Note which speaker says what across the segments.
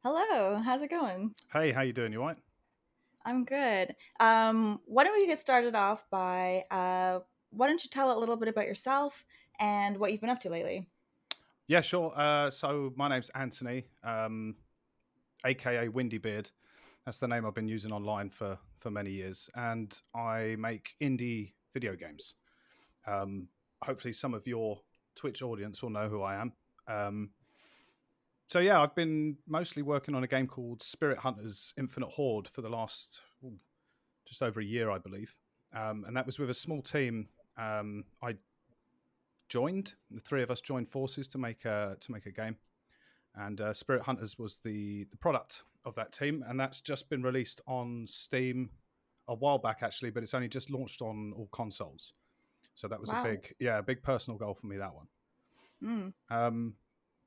Speaker 1: Hello, how's it going?
Speaker 2: Hey, how you doing? You all right?
Speaker 1: I'm good. Why don't we get started off by why don't you tell a little bit about yourself and what you've been up to lately?
Speaker 2: Yeah, sure. So my name's Anthony, aka Windybeard. That's the name I've been using online for many years, and I make indie video games. Um, Hopefully, some of your Twitch audience will know who I am. Um, so yeah, I've been mostly working on a game called Spirit Hunters Infinite Horde for the last just over a year, I believe, and that was with a small team. I joined the three of us joined forces to make a game, and Spirit Hunters was the product of that team, and that's just been released on Steam a while back actually, but it's only just launched on all consoles. So that was a
Speaker 1: Wow.
Speaker 2: big personal goal for me, that one.
Speaker 1: Mm.
Speaker 2: Um,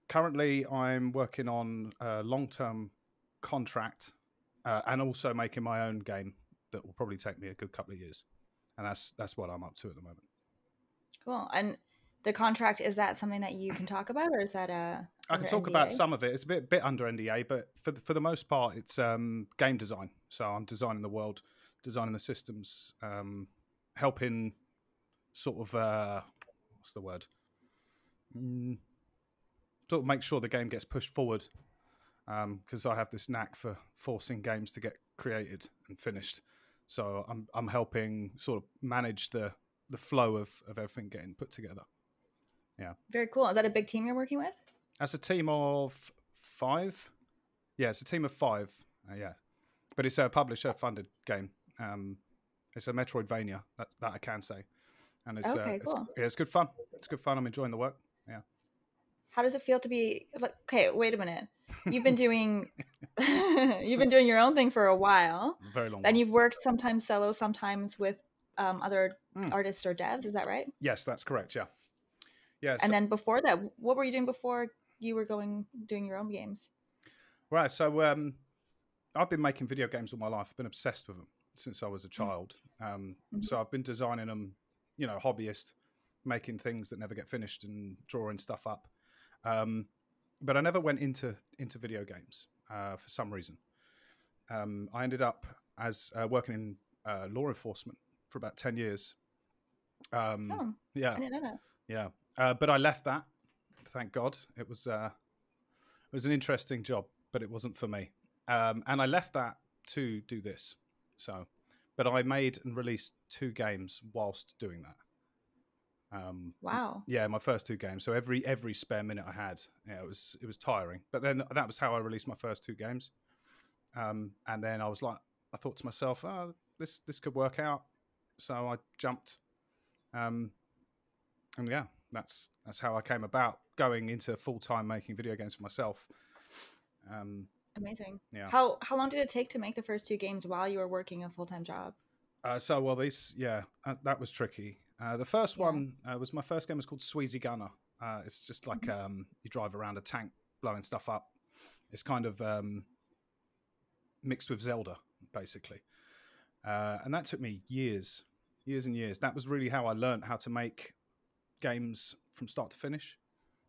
Speaker 2: Currently, I'm working on a long-term contract and also making my own game that will probably take me a good couple of years, and that's what I'm up to at the moment.
Speaker 1: Cool. And the contract, is that something that you can talk about or is that
Speaker 2: I can
Speaker 1: under
Speaker 2: talk about
Speaker 1: NDA?
Speaker 2: some of it. It's a bit under NDA, but for the most part, it's game design. So I'm designing the world, designing the systems, helping sort of what's the word? Mm, Sort of make sure the game gets pushed forward. Because I have this knack for forcing games to get created and finished. So I'm helping sort of manage the flow of everything getting put together. Yeah,
Speaker 1: Very cool. Is that a big team you're working with?
Speaker 2: as a team of five. Yeah, it's a team of five. Yeah, but it's a publisher-funded game. It's a Metroidvania. That I can say, and
Speaker 1: Okay, cool.
Speaker 2: it's good fun. It's good fun. I'm enjoying the work. Yeah,
Speaker 1: How does it feel to be like, okay, wait a minute. You've been doing you've been doing your own thing for a while,
Speaker 2: very long
Speaker 1: and
Speaker 2: while.
Speaker 1: you've worked sometimes solo, sometimes with other
Speaker 2: Mm.
Speaker 1: artists or devs. Is that right?
Speaker 2: Yes, that's correct. Yeah, yeah.
Speaker 1: And
Speaker 2: So,
Speaker 1: then before that, what were you doing before you were going doing your own games?
Speaker 2: right. So I've been making video games all my life. I've been obsessed with them since I was a child.
Speaker 1: Mhm.
Speaker 2: So I've been designing them, hobbyist, making things that never get finished and drawing stuff up. Um, but I never went into video games for some reason. I ended up as working in law enforcement for about 10 years.
Speaker 1: Oh,
Speaker 2: Yeah,
Speaker 1: I didn't know that.
Speaker 2: yeah. But I left that. Thank God. It was an interesting job, but it wasn't for me. And I left that to do this. So, but I made and released two games whilst doing that. Um,
Speaker 1: Wow.
Speaker 2: yeah, my first two games. So every spare minute I had, yeah, it was tiring. But then that was how I released my first two games. And then I thought to myself, oh, this could work out. So I jumped. Um, and yeah, that's how I came about going into full time making video games for myself. Um,
Speaker 1: Amazing.
Speaker 2: yeah.
Speaker 1: How long did it take to make the first two games while you were working a full-time job?
Speaker 2: That was tricky. The first
Speaker 1: Yeah.
Speaker 2: one was my first game. Was called Sweezy Gunner. It's just like
Speaker 1: Mhm.
Speaker 2: you drive around a tank blowing stuff up. It's kind of mixed with Zelda, basically, and that took me years and years. That was really how I learned how to make games from start to finish.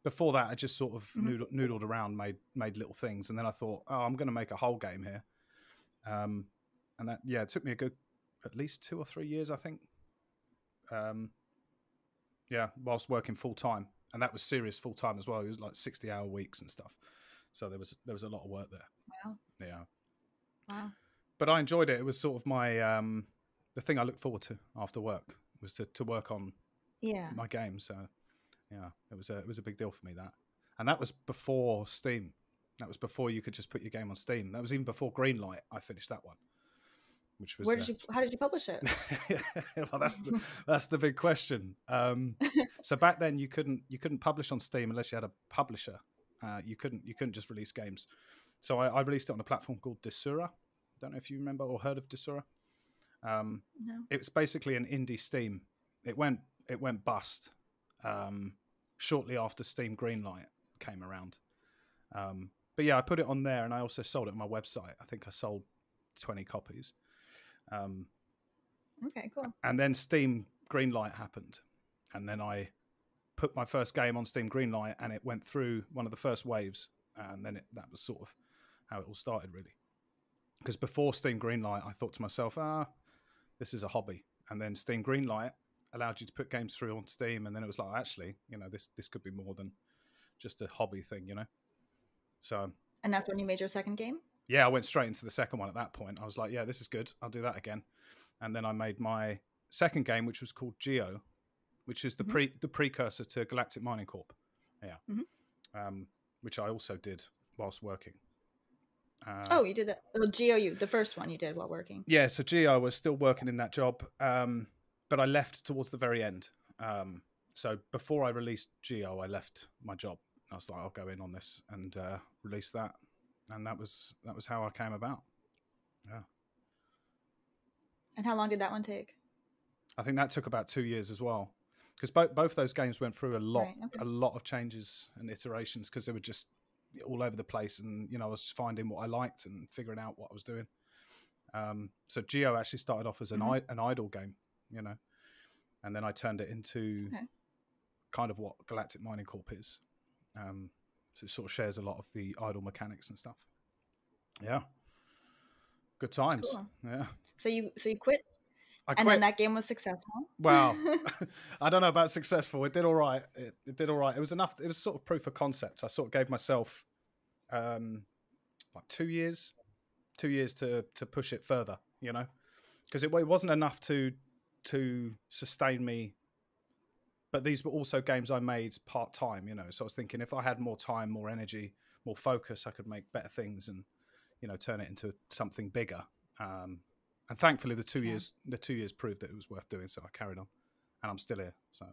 Speaker 2: Before that, I just sort of
Speaker 1: Mhm.
Speaker 2: noodled around, made little things, and then I thought, oh, I'm going to make a whole game here. Um, and that, yeah, it took me a good at least 2 or 3 years, I think. Um, yeah, whilst working full time, and that was serious full time as well. It was like 60-hour weeks and stuff. So there was a lot of work
Speaker 1: Wow.
Speaker 2: there. Yeah,
Speaker 1: Wow.
Speaker 2: but I enjoyed it. It was sort of my the thing I looked forward to after work was to work on
Speaker 1: Yeah.
Speaker 2: my game. So yeah, it was a big deal for me, that, and that was before Steam. That was before you could just put your game on Steam. That was even before Greenlight. I finished that one, which was
Speaker 1: How did you publish it?
Speaker 2: well, that's the big question. So back then you couldn't publish on Steam unless you had a publisher. You couldn't just release games. So I released it on a platform called Desura. Don't know if you remember or heard of Desura. Um,
Speaker 1: No.
Speaker 2: it was basically an indie Steam. It went bust shortly after Steam Greenlight came around. But yeah, I put it on there, and I also sold it on my website. I think I sold 20 copies. Um,
Speaker 1: Okay, cool.
Speaker 2: and then Steam Greenlight happened, and then I put my first game on Steam Greenlight, and it went through one of the first waves, and then that was sort of how it all started, really. Because before Steam Greenlight, I thought to myself, this is a hobby. And then Steam Greenlight allowed you to put games through on Steam, and then it was like, actually, this could be more than just a hobby thing, So,
Speaker 1: And that's when you made your second game?
Speaker 2: yeah, I went straight into the second one at that point. I was like, yeah, this is good. I'll do that again. And then I made my second game, which was called Geo, which is the precursor to Galactic Mining Corp. Yeah. Which I also did whilst working.
Speaker 1: Oh, you did that. Well, Geo, the first one you did while working.
Speaker 2: Yeah, so Geo, I was still working in that job, but I left towards the very end. So before I released Geo, I left my job. I was like, I'll go in on this and release that, and that was how I came about. Yeah.
Speaker 1: And how long did that one take?
Speaker 2: I think that took about 2 years as well, because both those games went through a lot of changes and iterations, because they were just all over the place, and I was finding what I liked and figuring out what I was doing. So Geo actually started off as an idle game, and then I turned it into kind of what Galactic Mining Corp is. So it sort of shares a lot of the idle mechanics and stuff. Yeah, good times. Cool. Yeah.
Speaker 1: So you quit. And then that game was successful.
Speaker 2: Wow. I don't know about successful. It did all right. It did all right. It was enough. It was sort of proof of concept. I sort of gave myself like 2 years to push it further, because it wasn't enough to sustain me. But these were also games I made part-time, So I was thinking, if I had more time, more energy, more focus, I could make better things and, turn it into something bigger. And thankfully, the 2 years proved that it was worth doing. So I carried on, and I'm still here. So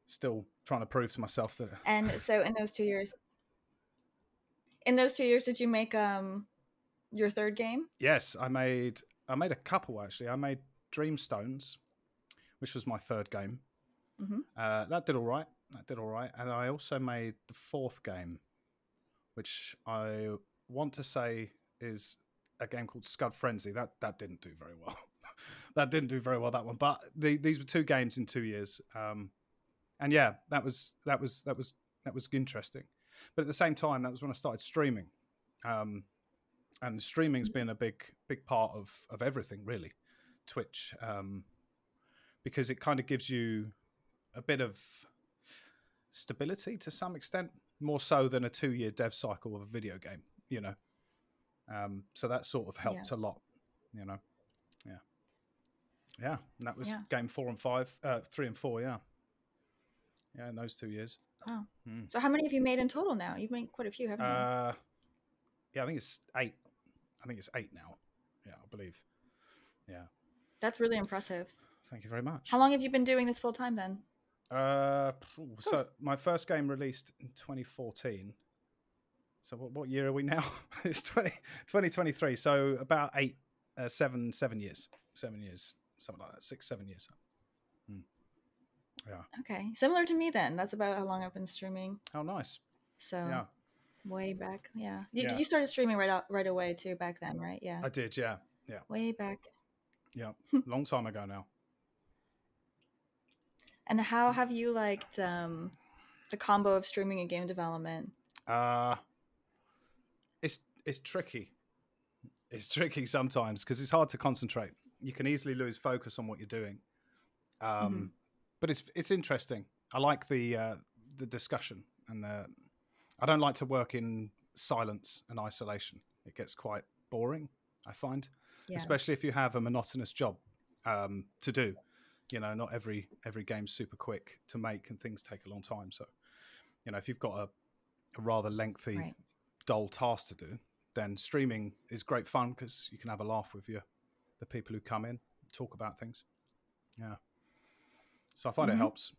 Speaker 2: still trying to prove to myself that.
Speaker 1: And so in those 2 years, did you make your third game?
Speaker 2: Yes, I made a couple actually. I made Dreamstones, which was my third game. That did all right. And I also made the fourth game, which I want to say is a game called Scud Frenzy. That didn't do very well. That didn't do very well, that one. But these were 2 games in 2 years. And yeah, that was interesting. But at the same time, that was when I started streaming. And streaming's been a big part of everything, really. Twitch, because it kind of gives you a bit of stability to some extent, more so than a 2-year dev cycle of a video game, so that sort of helped a lot, Yeah. And that was game 4 and 5, 3 and 4. Yeah, in those 2 years.
Speaker 1: Oh, So how many have you made in total now? You've made quite a few, haven't you?
Speaker 2: Yeah, I think it's 8. I think it's 8 now. Yeah, I believe. Yeah.
Speaker 1: That's really impressive.
Speaker 2: Thank you very much.
Speaker 1: How long have you been doing this full time then?
Speaker 2: So my first game released in 2014. So what year are we now? It's 2023. So about 7 years. 7 years, something like that. 6, 7 years. Yeah.
Speaker 1: Okay. Similar to me then. That's about how long I've been streaming.
Speaker 2: Oh, nice.
Speaker 1: So way back. Yeah. You started streaming right away too back then, right? Yeah.
Speaker 2: I did. Yeah. Yeah.
Speaker 1: Way back.
Speaker 2: Yeah. Long time ago now.
Speaker 1: And how have you liked the combo of streaming and game development?
Speaker 2: It's tricky. It's tricky sometimes because it's hard to concentrate. You can easily lose focus on what you're doing. But it's interesting. I like the discussion, and I don't like to work in silence and isolation. It gets quite boring, I find, especially if you have a monotonous job to do. Not every game's super quick to make, and things take a long time. So, if you've got a rather lengthy, dull task to do, then streaming is great fun because you can have a laugh with the people who come in, talk about things. Yeah. So I find it helps.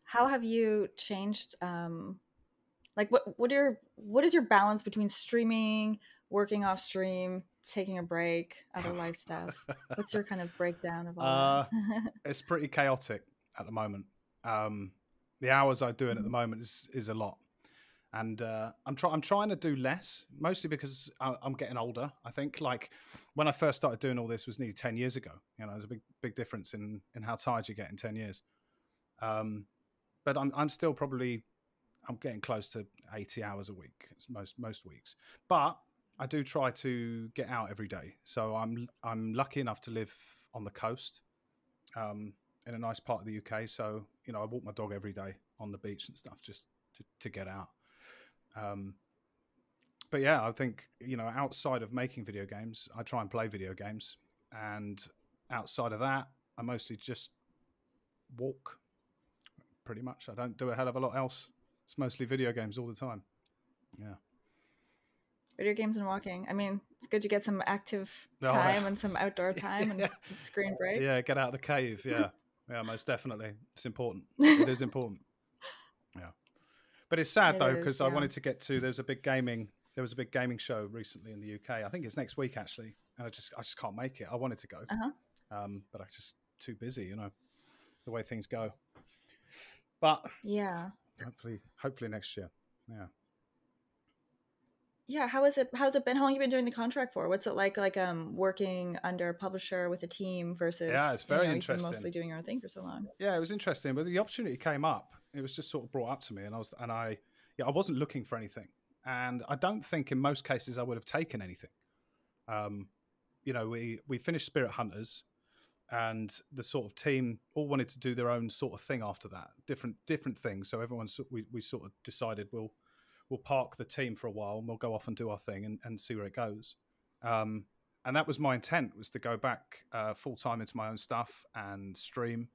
Speaker 1: How have you changed? Like, what is your balance between streaming, working off stream, taking a break, other life stuff? What's your kind of breakdown of all that?
Speaker 2: It's pretty chaotic at the moment. The hours I do it at the moment is a lot, and I'm trying to do less, mostly because I'm getting older. I think like when I first started doing all this was nearly 10 years ago. There's a big difference in how tired you get in 10 years. But I'm still probably I'm getting close to 80 hours a week most weeks, but I do try to get out every day. So I'm lucky enough to live on the coast, in a nice part of the UK. So I walk my dog every day on the beach and stuff just to get out. But yeah, I think outside of making video games, I try and play video games, and outside of that, I mostly just walk. Pretty much, I don't do a hell of a lot else. It's mostly video games all the time. Yeah.
Speaker 1: Video games and walking. I mean, it's good to get some active
Speaker 2: Oh,
Speaker 1: time and some outdoor time and screen break.
Speaker 2: Yeah, get out of the cave. Yeah, yeah, most definitely. It's important. It is important. Yeah, but it's sad though because I wanted to get to. There was a big gaming show recently in the UK. I think it's next week actually, and I just can't make it. I wanted to go, but I'm just too busy. The way things go. But
Speaker 1: yeah,
Speaker 2: hopefully next year. Yeah.
Speaker 1: Yeah, how's it been? How long have you been doing the contract for? What's it like working under a publisher with a team versus
Speaker 2: it's very interesting.
Speaker 1: You've been mostly doing your own thing for so long.
Speaker 2: Yeah, it was interesting, but the opportunity came up. It was just sort of brought up to me, and I wasn't looking for anything, and I don't think in most cases I would have taken anything. We finished Spirit Hunters, and the sort of team all wanted to do their own sort of thing after that, different things. So we sort of decided we'll park the team for a while and we'll go off and do our thing and see where it goes. And that was my intent, was to go back full time into my own stuff and stream.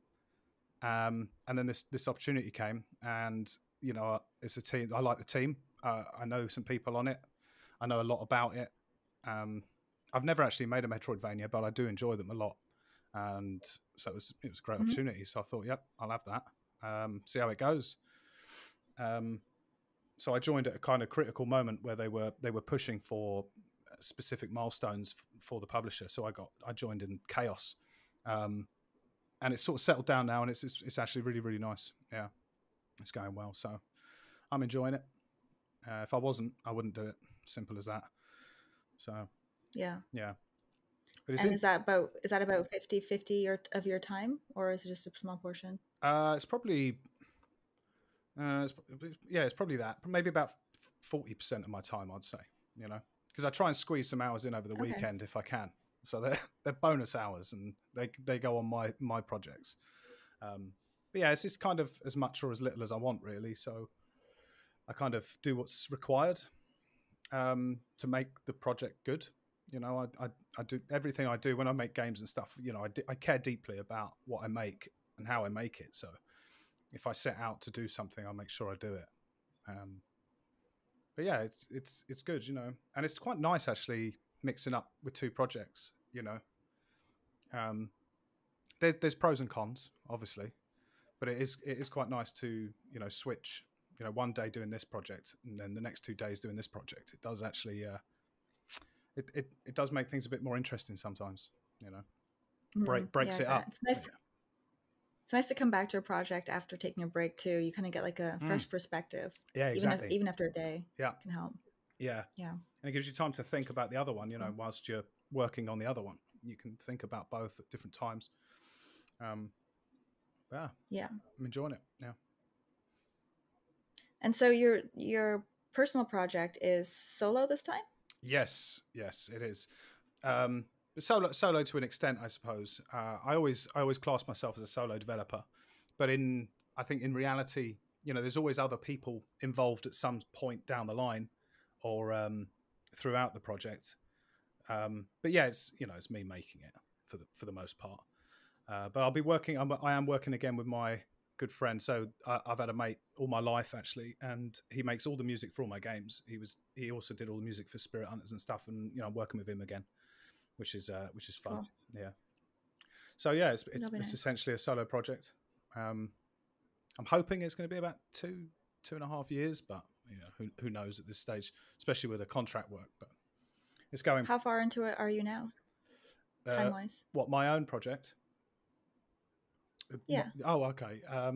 Speaker 2: And then this opportunity came, and it's a team. I like the team. I know some people on it. I know a lot about it. I've never actually made a Metroidvania, but I do enjoy them a lot. And so it was a great opportunity. So I thought, yep, I'll have that. See how it goes. So I joined at a kind of critical moment where they were pushing for specific milestones for the publisher. So I joined in chaos, and it's sort of settled down now, and it's actually really, really nice. Yeah, it's going well. So I'm enjoying it. If I wasn't, I wouldn't do it. Simple as that. So yeah.
Speaker 1: But is that about 50-50 of your time, or is it just a small portion?
Speaker 2: It's probably. It's probably that. Maybe about 40% of my time, I'd say. Because I try and squeeze some hours in over the weekend if I can. So they're bonus hours, and they go on my projects. But yeah, it's just kind of as much or as little as I want, really. So I kind of do what's required to make the project good. I do everything I do when I make games and stuff. I care deeply about what I make and how I make it. So if I set out to do something, I'll make sure I do it. But yeah, it's good, and it's quite nice actually mixing up with two projects. There's pros and cons, obviously, but it is quite nice to switch. One day doing this project, and then the next 2 days doing this project. It does actually, it does make things a bit more interesting sometimes. Breaks it up.
Speaker 1: It's nice. It's nice to come back to a project after taking a break too. You kind of get like a fresh perspective.
Speaker 2: Yeah, exactly.
Speaker 1: Even after a day.
Speaker 2: Yeah,
Speaker 1: it can help.
Speaker 2: Yeah. And it gives you time to think about the other one. Whilst you're working on the other one, you can think about both at different times. Yeah, I'm enjoying it. Yeah.
Speaker 1: And so your personal project is solo this time?
Speaker 2: Yes, it is. Solo to an extent, I suppose. I always class myself as a solo developer, but I think in reality, there's always other people involved at some point down the line, or throughout the project. But yeah, it's me making it for the most part. But I'll be working. I am working again with my good friend. So I've had a mate all my life actually, and he makes all the music for all my games. He also did all the music for Spirit Hunters and stuff, and I'm working with him again. Which is fun. Cool. Yeah. So yeah, it's essentially a solo project. I'm hoping it's going to be about 2.5 years, but who knows at this stage, especially with the contract work. But it's going.
Speaker 1: How far into it are you now, time wise?
Speaker 2: What, my own project?
Speaker 1: Yeah.
Speaker 2: Okay. A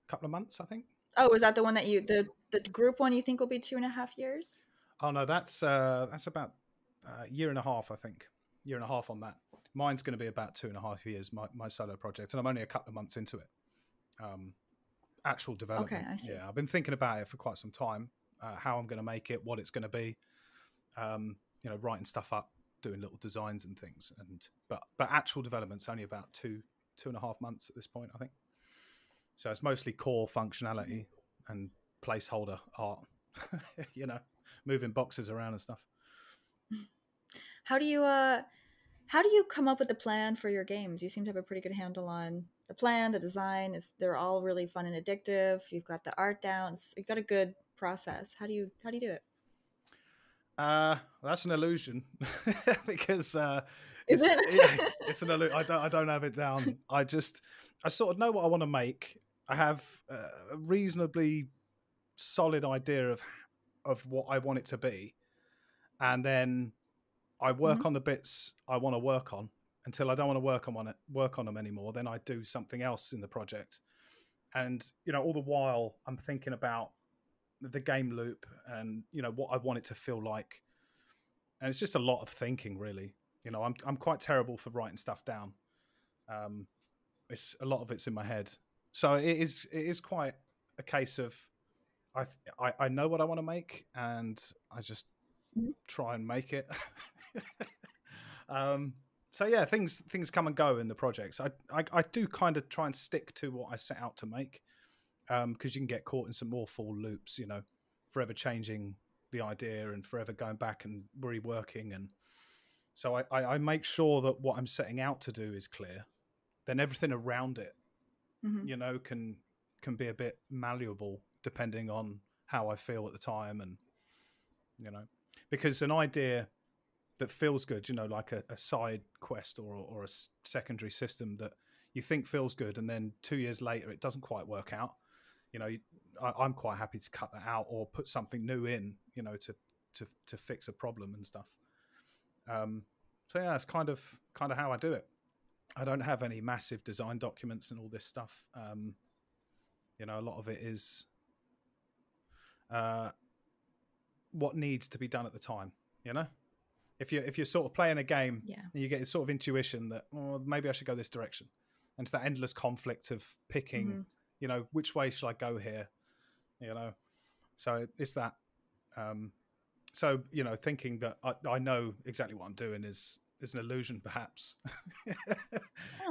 Speaker 2: couple of months, I think.
Speaker 1: Oh, is that the one that the group one you think will be 2.5 years?
Speaker 2: Oh no, that's about. Year and a half, I think. Year and a half on that. Mine's going to be about 2.5 years, my solo project, and I'm only a couple of months into it. Actual development.
Speaker 1: Okay, I see.
Speaker 2: Yeah, I've been thinking about it for quite some time. How I'm going to make it, what it's going to be. Writing stuff up, doing little designs and things. But actual development's only about 2.5 months at this point, I think. So it's mostly core functionality and placeholder art. Moving boxes around and stuff.
Speaker 1: How do you come up with the plan for your games? You seem to have a pretty good handle on the plan, the design. They're all really fun and addictive. You've got the art down. You've got a good process. How do you do it?
Speaker 2: That's an illusion because
Speaker 1: Is it?
Speaker 2: it's an illusion. I don't have it down. I sort of know what I want to make. I have a reasonably solid idea of what I want it to be, and then I work on the bits I want to work on until I don't want to work on them anymore. Then I do something else in the project, and all the while I'm thinking about the game loop and what I want it to feel like. And it's just a lot of thinking, really. I'm quite terrible for writing stuff down. It's a lot of it's in my head, so it is quite a case of I know what I want to make, and I just try and make it. So yeah, things come and go in the projects. I do kind of try and stick to what I set out to make, because you can get caught in some awful loops, forever changing the idea and forever going back and reworking. And so I make sure that what I'm setting out to do is clear. Then everything around it, can be a bit malleable depending on how I feel at the time. And, because an idea that feels good, like a side quest or a secondary system that you think feels good, and then 2 years later it doesn't quite work out. I'm quite happy to cut that out or put something new in, to fix a problem and stuff. So yeah, that's kind of how I do it. I don't have any massive design documents and all this stuff. A lot of it is what needs to be done at the time. If you're sort of playing a game, and you get this sort of intuition that maybe I should go this direction, and it's that endless conflict of picking, which way should I go here, so it's that. So thinking that I know exactly what I'm doing is an illusion, perhaps.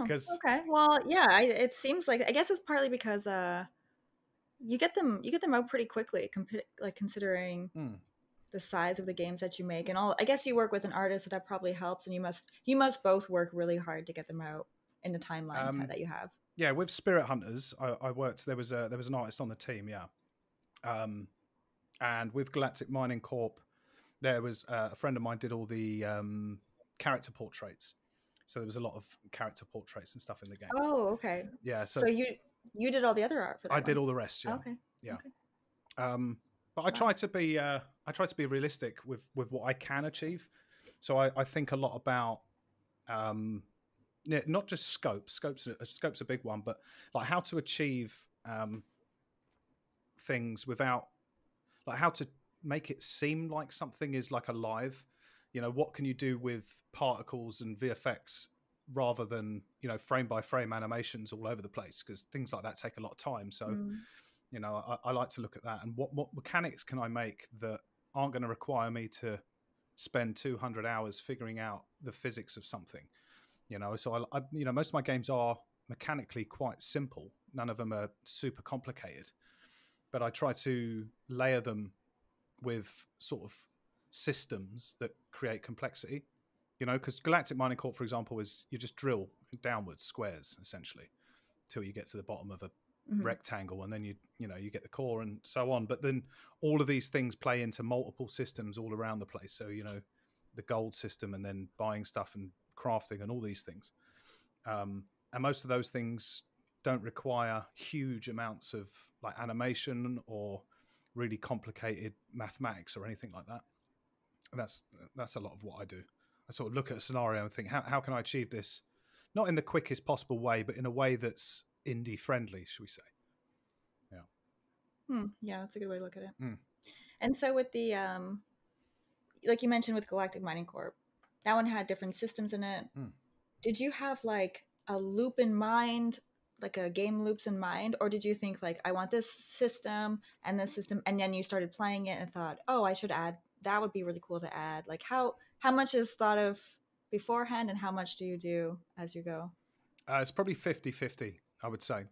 Speaker 1: Okay, well, yeah, it seems like, I guess it's partly because you get them out pretty quickly, considering the size of the games that you make and all. I guess you work with an artist, so that probably helps, and you must both work really hard to get them out in the timelines that you have.
Speaker 2: Yeah, with Spirit Hunters, I worked. There was an artist on the team, and with Galactic Mining Corp, there was a friend of mine did all the character portraits. So there was a lot of character portraits and stuff in the game.
Speaker 1: Oh, okay.
Speaker 2: Yeah.
Speaker 1: So you did all the other art for that.
Speaker 2: I did all the rest. Yeah.
Speaker 1: Okay.
Speaker 2: Yeah. Okay. But I try to be realistic with what I can achieve. So I think a lot about not just scope. Scope's a big one, but like how to achieve things without, like how to make it seem like something is like alive. What can you do with particles and VFX rather than frame by frame animations all over the place, because things like that take a lot of time. So I like to look at that, and what mechanics can I make that aren't going to require me to spend 200 hours figuring out the physics of something. So I most of my games are mechanically quite simple. None of them are super complicated, but I try to layer them with sort of systems that create complexity. Because Galactic Mining Corp, for example, is you just drill downwards squares essentially till you get to the bottom of a rectangle, and then you get the core and so on. But then all of these things play into multiple systems all around the place. So the gold system, and then buying stuff and crafting and all these things. And most of those things don't require huge amounts of like animation or really complicated mathematics or anything like that. And that's a lot of what I do. I sort of look at a scenario and think, how can I achieve this? Not in the quickest possible way, but in a way that's indie friendly, should we say? Yeah.
Speaker 1: Yeah, that's a good way to look at it. And so with the, like you mentioned with Galactic Mining Corp, that one had different systems in it. Did you have like a loop in mind like a game loops in mind, or did you think like I want this system and this system, and then you started playing it and thought, oh, I should add that, would be really cool to add? Like how much is thought of beforehand and how much do you do as you go?
Speaker 2: It's probably 50-50, I would say.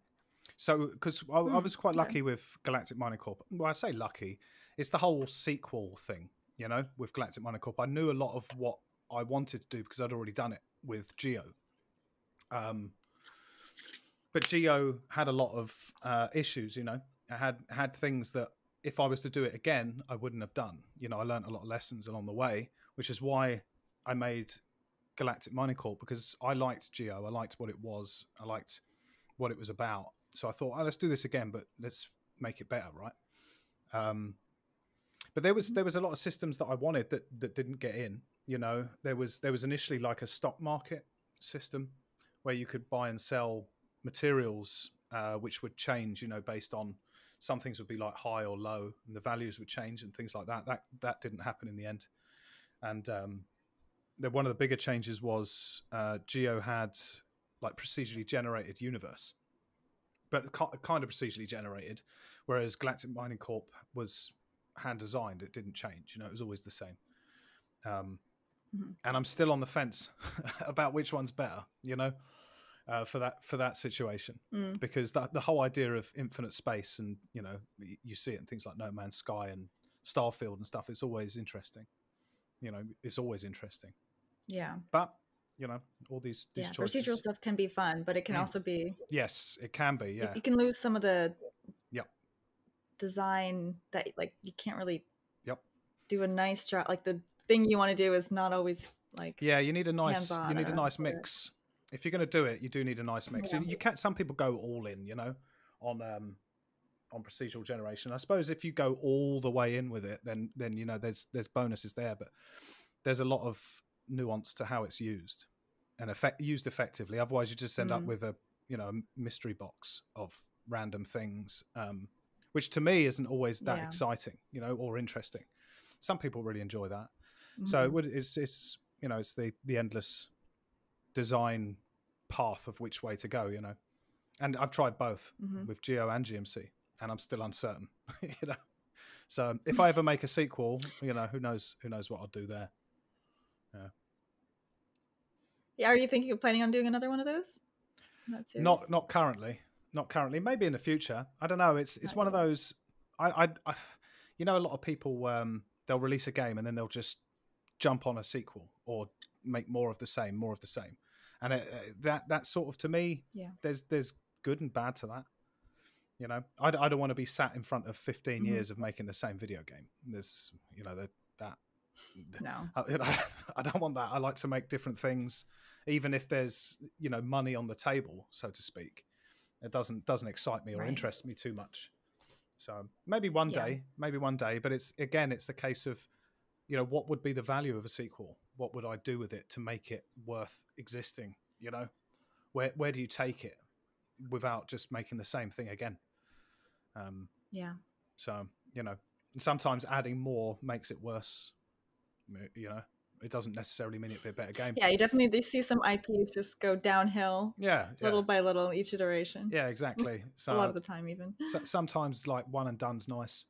Speaker 2: So, because I was quite
Speaker 1: Okay.
Speaker 2: lucky with Galactic Mining Corp. Well, I say lucky. It's the whole sequel thing, you know, with Galactic Mining Corp. I knew a lot of what I wanted to do because I'd already done it with Geo. But Geo had a lot of issues, you know. I had things that if I was to do it again, I wouldn't have done. You know, I learned a lot of lessons along the way, which is why I made Galactic Mining Corp, because I liked Geo. I liked what it was. I liked what it was about. So I thought, oh, let's do this again, but let's make it better, right? But there was a lot of systems that I wanted that didn't get in. You know, there was initially like a stock market system where you could buy and sell materials, which would change, you know, based on some things would be like high or low, and the values would change and things like that. That didn't happen in the end. And one of the bigger changes was Geo had like procedurally generated universe, but kind of procedurally generated, whereas Galactic Mining Corp was hand designed. It didn't change. You know, it was always the same. And I'm still on the fence about which one's better, you know, for that situation, because the whole idea of infinite space, and you know, you see it in things like No Man's Sky and Starfield and stuff. It's always interesting. You know, it's always interesting.
Speaker 1: Yeah.
Speaker 2: But you know, all these choices.
Speaker 1: Procedural stuff can be fun, but it can also be,
Speaker 2: yes, it can be. Yeah,
Speaker 1: you can lose some of the
Speaker 2: yep
Speaker 1: design that like you can't really
Speaker 2: yep
Speaker 1: do a nice job. Like the thing you want to do is not always like,
Speaker 2: yeah. You need a nice
Speaker 1: hands-on
Speaker 2: mix. If you're going to do it, you do need a nice mix.
Speaker 1: Yeah.
Speaker 2: You can't. Some people go all in, you know, on procedural generation. I suppose if you go all the way in with it, then you know there's bonuses there, but there's a lot of nuance to how it's used and used effectively. Otherwise, you just end up with a mystery box of random things, which to me isn't always that exciting, you know, or interesting. Some people really enjoy that. So it's you know, it's the endless design path of which way to go, you know. And I've tried both with Geo and GMC, and I'm still uncertain, you know. So if I ever make a sequel, you know, who knows what I'll do there.
Speaker 1: Yeah. Are you planning on doing another one of those?
Speaker 2: Not currently. Not currently. Maybe in the future. I don't know. It's one of those. I you know, a lot of people they'll release a game and then they'll just jump on a sequel or make more of the same, and that sort of, to me, there's good and bad to that. You know, I don't want to be sat in front of 15 years of making the same video game. There's, you know, that
Speaker 1: no,
Speaker 2: I don't want that. I like to make different things, even if there's, you know, money on the table, so to speak. It doesn't excite me or interest me too much. So maybe one day, but it's a case of, you know, what would be the value of a sequel? What would I do with it to make it worth existing? You know, where do you take it without just making the same thing again? So, you know, sometimes adding more makes it worse. You know, it doesn't necessarily mean it'd be a better game.
Speaker 1: Yeah, you definitely do see some IPs just go downhill. Little by little, each iteration.
Speaker 2: Yeah, exactly. So
Speaker 1: a lot of the time, even.
Speaker 2: Sometimes like one and done's nice.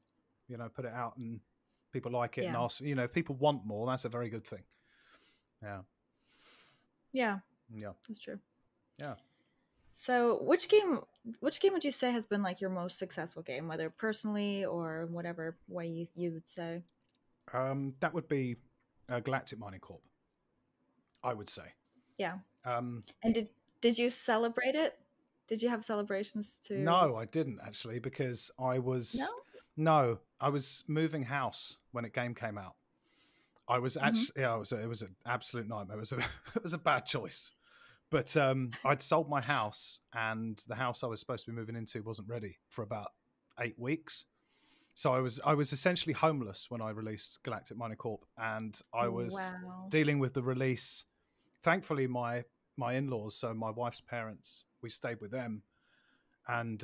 Speaker 2: You know, put it out and people like it and ask. You know, if people want more, that's a very good thing.
Speaker 1: Yeah, that's true.
Speaker 2: Yeah.
Speaker 1: So, which game would you say has been like your most successful game, whether personally or whatever way you would say?
Speaker 2: That would be Galactic Mining Corp, I would say.
Speaker 1: Yeah. And did you celebrate it? Did you have celebrations too?
Speaker 2: No, I didn't actually, because I was I was moving house when the game came out. I was actually it was an absolute nightmare. It was a bad choice. But I'd sold my house, and the house I was supposed to be moving into wasn't ready for about 8 weeks. So I was essentially homeless when I released Galactic Mining Corp, and I was dealing with the release. Thankfully, my in-laws, so my wife's parents, we stayed with them, and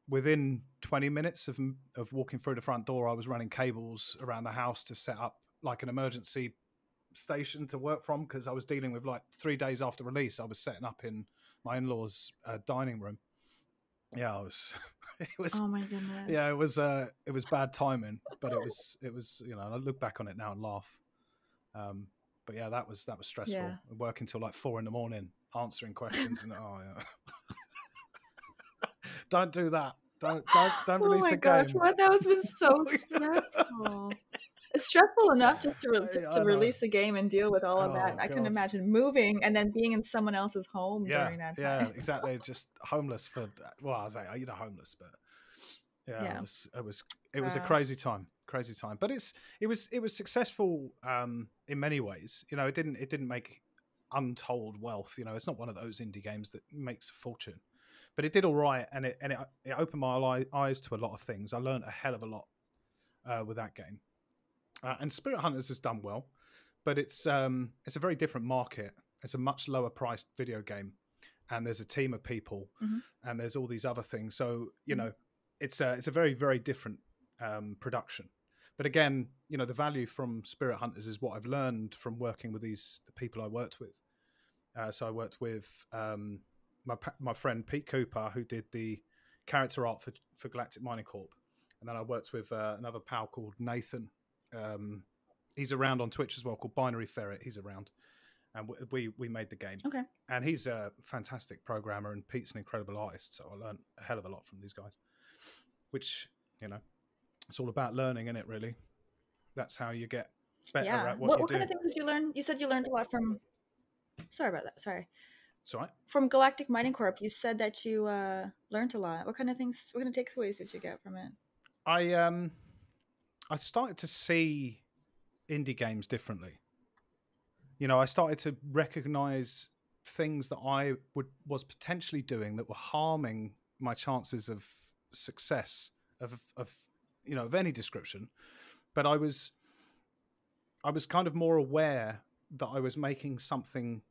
Speaker 2: within 20 minutes of walking through the front door, I was running cables around the house to set up like an emergency station to work from, because I was dealing with, like, 3 days after release, I was setting up in my in-laws' dining room. Yeah, I was. It was.
Speaker 1: Oh my goodness.
Speaker 2: Yeah, it was bad timing, but it was. You know, I look back on it now and laugh. But yeah, that was stressful.
Speaker 1: Yeah.
Speaker 2: Working till like 4 a.m, answering questions, and yeah. Don't do that. Don't
Speaker 1: Oh
Speaker 2: release
Speaker 1: my
Speaker 2: a
Speaker 1: gosh,
Speaker 2: game.
Speaker 1: what? That has been so stressful. It's stressful enough just to
Speaker 2: I know.
Speaker 1: release a game and deal with all of that.
Speaker 2: Oh
Speaker 1: I couldn't
Speaker 2: God.
Speaker 1: imagine moving and then being in someone else's home
Speaker 2: Yeah,
Speaker 1: during that
Speaker 2: yeah,
Speaker 1: time.
Speaker 2: exactly. Just homeless for, well, I was like, you know, homeless, but yeah,
Speaker 1: Yeah.
Speaker 2: it was a
Speaker 1: Wow.
Speaker 2: crazy time, but it was successful in many ways. You know, it didn't make untold wealth. You know, it's not one of those indie games that makes a fortune, but it did all right, and it opened my eyes to a lot of things. I learned a hell of a lot with that game, and Spirit Hunters has done well, but it's a very different market. It's a much lower priced video game, and there's a team of people,
Speaker 1: Mhm.
Speaker 2: and there's all these other things. So you
Speaker 1: Mhm.
Speaker 2: know, it's a very, very different production. But again, you know, the value from Spirit Hunters is what I've learned from working with the people I worked with. So I worked with my friend Pete Cooper, who did the character art for Galactic Mining Corp, and then I worked with another pal called Nathan. He's around on Twitch as well, called Binary Ferret. He's around, and we made the game.
Speaker 1: Okay.
Speaker 2: And he's a fantastic programmer, and Pete's an incredible artist. So I learned a hell of a lot from these guys, which, you know, it's all about learning, isn't it, really? That's how you get better
Speaker 1: Yeah.
Speaker 2: at what you
Speaker 1: What
Speaker 2: do.
Speaker 1: kind of things did you learn? You said you learned a lot from. Sorry about that. Sorry.
Speaker 2: It's all right.
Speaker 1: From Galactic Mining Corp, you said that you learned a lot. What kind of things? What kind of takeaways did you get from it?
Speaker 2: I started to see indie games differently. You know, I started to recognize things that I was potentially doing that were harming my chances of success of you know, of any description. But I was kind of more aware that I was making something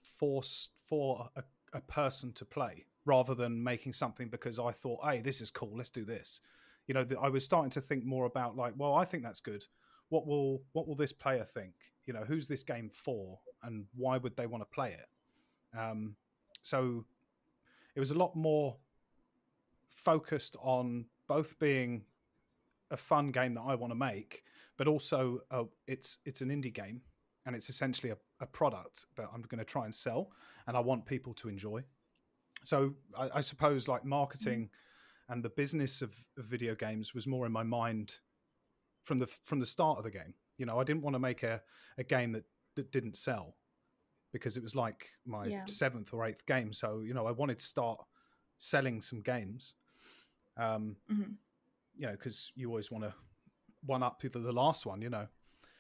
Speaker 2: for a person to play, rather than making something because I thought, hey, this is cool, let's do this. You know, I was starting to think more about, like, well, I think that's good. What will this player think? You know, who's this game for, and why would they want to play it? So it was a lot more focused on both being a fun game that I want to make, but also it's an indie game, and it's essentially a product that I'm going to try and sell, and I want people to enjoy. So I suppose, like, marketing and the business of video games was more in my mind from the start of the game. You know, I didn't want to make a game that didn't sell, because it was like my 7th or 8th game. So, you know, I wanted to start selling some games. You know, because you always want to one up the last one, you know.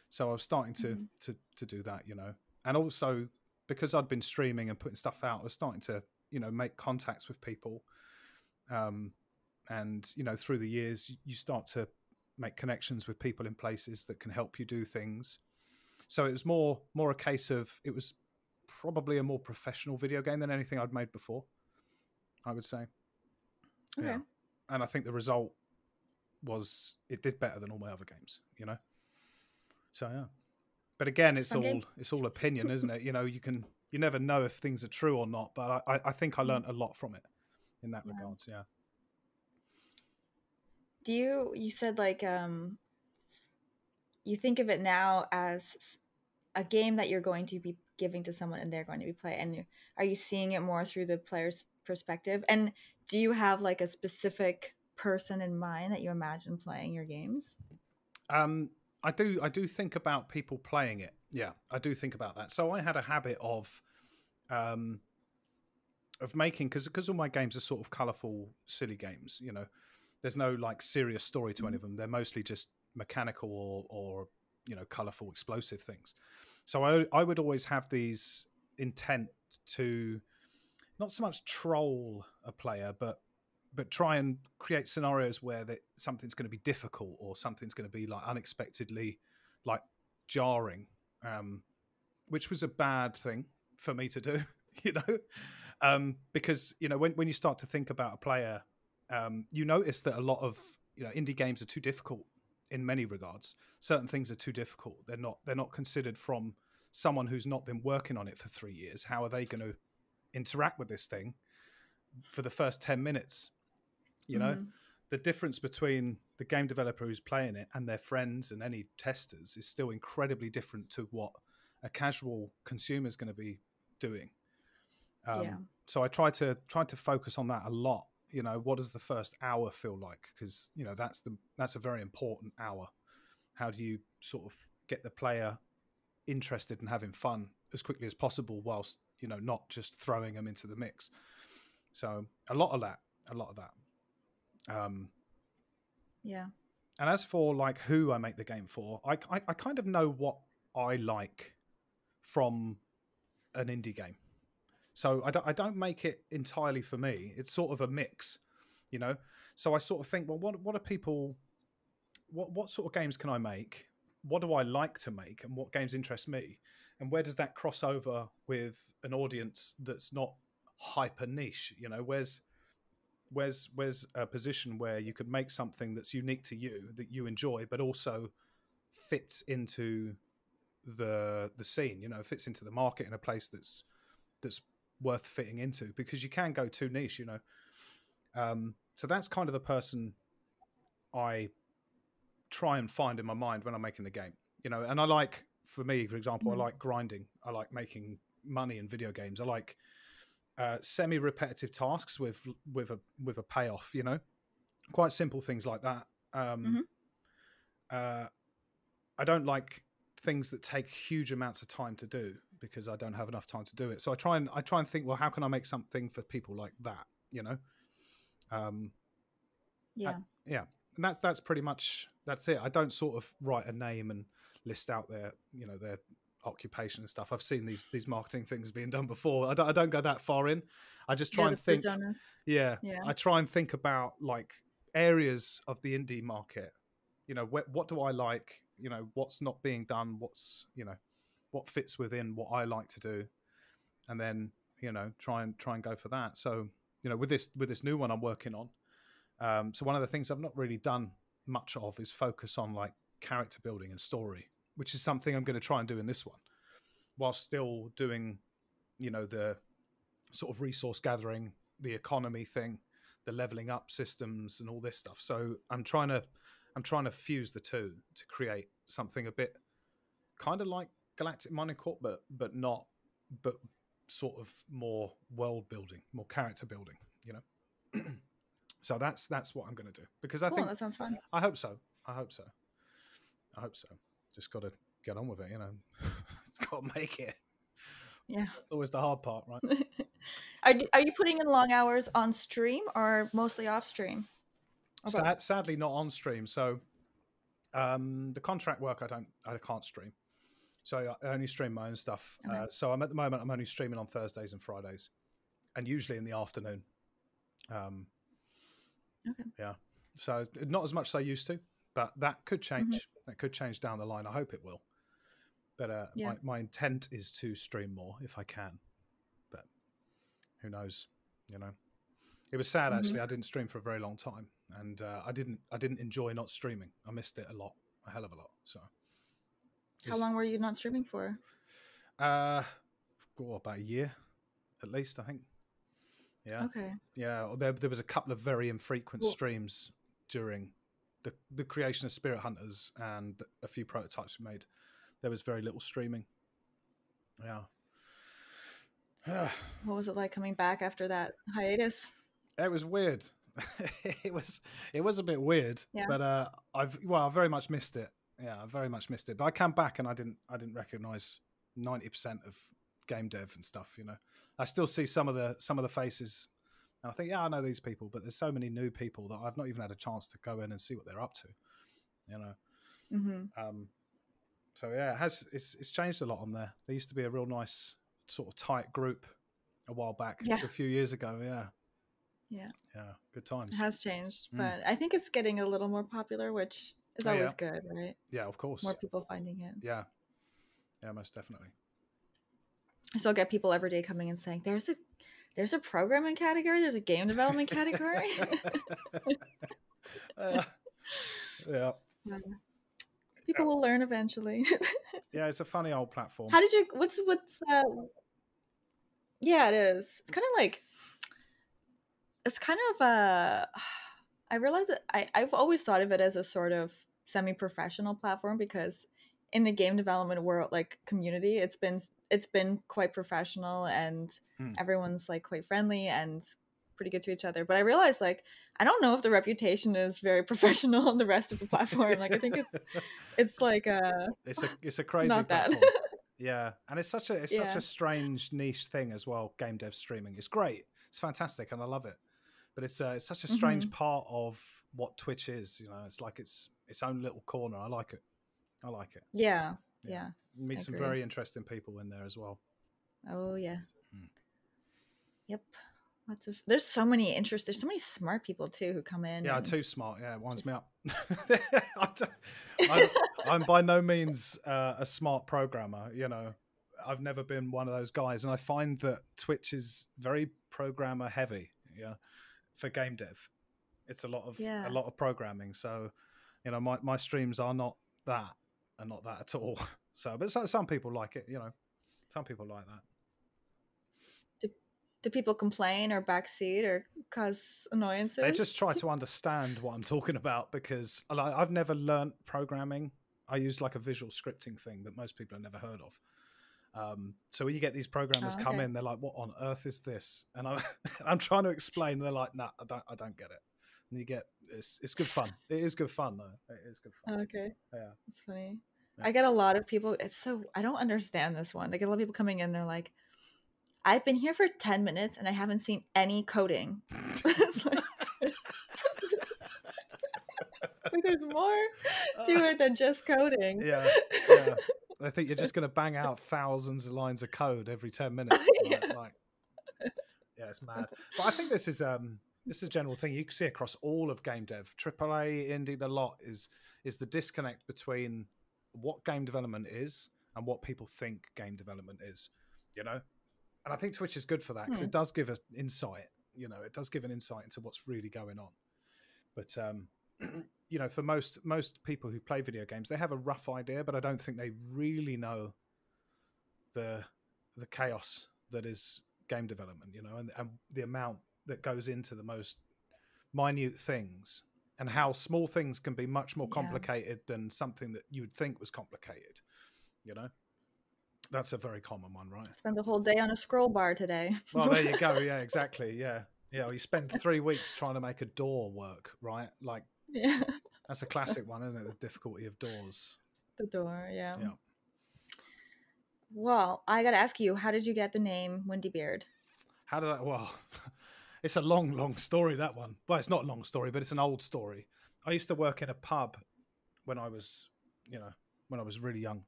Speaker 2: So I was starting to do that, you know. And also, because I'd been streaming and putting stuff out, I was starting to, you know, make contacts with people. And, you know, through the years, you start to make connections with people in places that can help you do things. So it was more a case of, it was probably a more professional video game than anything I'd made before, I would say.
Speaker 1: Okay.
Speaker 2: Yeah. And I think the result was, it did better than all my other games, you know. So yeah, but again, it's all opinion, isn't it? You know, you never know if things are true or not, but I think I learned a lot from it in that regards. Yeah.
Speaker 1: Do you said, like, you think of it now as a game that you're going to be giving to someone and they're going to be playing, and are you seeing it more through the player's perspective? And do you have, like, a specific person in mind that you imagine playing your games?
Speaker 2: I do think about people playing it. Yeah, I do think about that. So I had a habit of making, because all my games are sort of colourful, silly games. You know, there's no, like, serious story to any of them. They're mostly just mechanical or you know, colourful, explosive things. So I would always have these intent to not so much troll a player, but try and create scenarios where something's going to be difficult, or something's going to be, like, unexpectedly, like, jarring, which was a bad thing for me to do, you know, because, you know, when you start to think about a player, you notice that a lot of, you know, indie games are too difficult in many regards. Certain things are too difficult. They're not considered from someone who's not been working on it for 3 years. How are they going to interact with this thing for the first 10 minutes. You know, the difference between the game developer who's playing it and their friends and any testers is still incredibly different to what a casual consumer is going to be doing. So I try to focus on that a lot. You know, what does the first hour feel like? Because, you know, that's a very important hour. How do you sort of get the player interested and having fun as quickly as possible, whilst, you know, not just throwing them into the mix? So a lot of that. And as for like who I make the game for, I kind of know what I like from an indie game. So I don't make it entirely for me. It's sort of a mix, you know. So I sort of think, well, what are people? What sort of games can I make? What do I like to make, and what games interest me? And where does that cross over with an audience that's not hyper niche? You know, where's a position where you could make something that's unique to you, that you enjoy, but also fits into the scene, you know, fits into the market in a place that's worth fitting into, because you can go too niche, you know. So that's kind of the person I try and find in my mind when I'm making the game, you know. And I like, for me, for example, I like grinding. I like making money in video games. I like semi-repetitive tasks with a payoff, you know, quite simple things like that. I don't like things that take huge amounts of time to do, because I don't have enough time to do it. So I try and think, well, how can I make something for people like that, you know? And that's pretty much, that's it. I don't sort of write a name and list out their, you know, their occupation and stuff. I've seen these marketing things being done before. I don't go that far in. I just try and think. I try and think about like areas of the indie market. You know, what do I like? You know, what's not being done? What's, you know, what fits within what I like to do, and then, you know, try and go for that. So, you know, with this new one I'm working on. So one of the things I've not really done much of is focus on like character building and story, which is something I'm going to try and do in this one, while still doing, you know, the sort of resource gathering, the economy thing, the leveling up systems, and all this stuff. So I'm trying to fuse the two to create something a bit kind of like Galactic Mining Corp, but sort of more world building, more character building, you know. So that's what I'm going to do, because I think
Speaker 1: that sounds fun.
Speaker 2: I hope so. Just got to get on with it, you know. Got to make it.
Speaker 1: Yeah,
Speaker 2: it's always the hard part, right?
Speaker 1: Are you putting in long hours on stream or mostly off stream?
Speaker 2: Sadly, not on stream. So the contract work I can't stream. So I only stream my own stuff. Okay. So at the moment I'm only streaming on Thursdays and Fridays, and usually in the afternoon.
Speaker 1: Okay.
Speaker 2: Yeah. So not as much as I used to, but that could change. That could change down the line. I hope it will. But my intent is to stream more if I can. But who knows? You know, it was sad actually. I didn't stream for a very long time, and I didn't enjoy not streaming. I missed it a hell of a lot. So.
Speaker 1: How long were you not streaming for?
Speaker 2: About a year, at least, I think. Yeah.
Speaker 1: Okay.
Speaker 2: Yeah, there was a couple of very infrequent streams during the creation of Spirit Hunters and a few prototypes we made. There was very little streaming. Yeah.
Speaker 1: What was it like coming back after that hiatus?
Speaker 2: It was weird. it was a bit weird. Yeah. But I very much missed it. Yeah, I very much missed it. But I came back and I didn't recognize 90% of game dev and stuff, you know. I still see some of the faces, and I think, yeah, I know these people, but there's so many new people that I've not even had a chance to go in and see what they're up to, you know. So yeah, it's changed a lot on there. There used to be a real nice sort of tight group a while back, a few years ago. Yeah, good times.
Speaker 1: It has changed, but I think it's getting a little more popular, which is always good, right?
Speaker 2: Yeah, of course.
Speaker 1: More people finding it.
Speaker 2: Yeah, most definitely.
Speaker 1: I still get people every day coming and saying, there's a programming category, there's a game development category.
Speaker 2: Yeah.
Speaker 1: People will learn eventually.
Speaker 2: Yeah, it's a funny old platform.
Speaker 1: How did you, what's Yeah, it is. It's kind of like it's kind of I realize that I've always thought of it as a sort of semi-professional platform because in the game development world, like community, it's been quite professional and
Speaker 2: Mm.
Speaker 1: everyone's like quite friendly and pretty good to each other. But I realized like I don't know if the reputation is very professional on the rest of the platform. Like I think it's like
Speaker 2: It's a crazy
Speaker 1: not that.
Speaker 2: platform. Yeah, and it's such
Speaker 1: Yeah.
Speaker 2: a strange niche thing as well. Game dev streaming. It's great. It's fantastic, and I love it. But it's such a strange
Speaker 1: Hmm.
Speaker 2: part of what Twitch is. You know, it's like its own little corner. I like it. I like it.
Speaker 1: Yeah.
Speaker 2: Yeah,
Speaker 1: Yeah.
Speaker 2: meet
Speaker 1: I
Speaker 2: some
Speaker 1: agree.
Speaker 2: very interesting people in there as well.
Speaker 1: Oh yeah.
Speaker 2: Mm.
Speaker 1: Yep. Lots of there's so many interest. There's so many smart people too who come in
Speaker 2: Yeah,
Speaker 1: and
Speaker 2: too smart. Yeah, it winds
Speaker 1: just
Speaker 2: me up. I don't- I'm by no means a smart programmer. You know, I've never been one of those guys, and I find that Twitch is very programmer heavy. Yeah, for game dev, it's a
Speaker 1: yeah.
Speaker 2: lot of programming. So, you know, my streams are not that, and not that at all. So, but some people like it. You know, some people like that.
Speaker 1: Do, do people complain or backseat or cause
Speaker 2: They
Speaker 1: annoyances?
Speaker 2: just try to understand what I'm talking about because like, I've never learnt programming. I use like a visual scripting thing that most people have never heard of. So when you get these programmers
Speaker 1: Oh,
Speaker 2: come
Speaker 1: okay.
Speaker 2: in, they're like, "What on earth is this?" And I'm I'm trying to explain. And they're like, "Nah, I don't get it." And you get it's good fun. It is good fun though. It is good fun.
Speaker 1: Okay.
Speaker 2: Yeah,
Speaker 1: That's funny.
Speaker 2: yeah.
Speaker 1: I get a lot of people. It's so I don't understand this one. I get a lot of people coming in. They're like, "I've been here for 10 minutes and I haven't seen any coding." It's like there's more to it than just coding.
Speaker 2: Yeah, yeah. I think you're just going to bang out thousands of lines of code every 10 minutes. Right?
Speaker 1: Yeah.
Speaker 2: Like, yeah, it's mad. But I think this is a general thing you can see across all of game dev, AAA, indie, the lot is the disconnect between what game development is and what people think game development is. You know, and I think Twitch is good for that because
Speaker 1: Hmm.
Speaker 2: it does give us insight. You know, it does give an insight into what's really going on. But you know, for most people who play video games, they have a rough idea, but I don't think they really know the chaos that is game development. You know, and the amount that goes into the most minute things, and how small things can be much more
Speaker 1: Yeah.
Speaker 2: complicated than something that you would think was complicated. You know, that's a very common one, right?
Speaker 1: Spent the whole day on a scroll bar today.
Speaker 2: Well, there you go. Yeah, exactly. Yeah. Yeah, well, you spend 3 weeks trying to make a door work, right? Like,
Speaker 1: Yeah.
Speaker 2: that's a classic one, isn't it? The difficulty of doors.
Speaker 1: The door, yeah.
Speaker 2: Yeah.
Speaker 1: Well, I gotta ask you, how did you get the name Windybeard?
Speaker 2: How did I? Well, it's a long, long story, that one. Well, it's not a long story, but it's an old story. I used to work in a pub when I was, you know, when I was really young.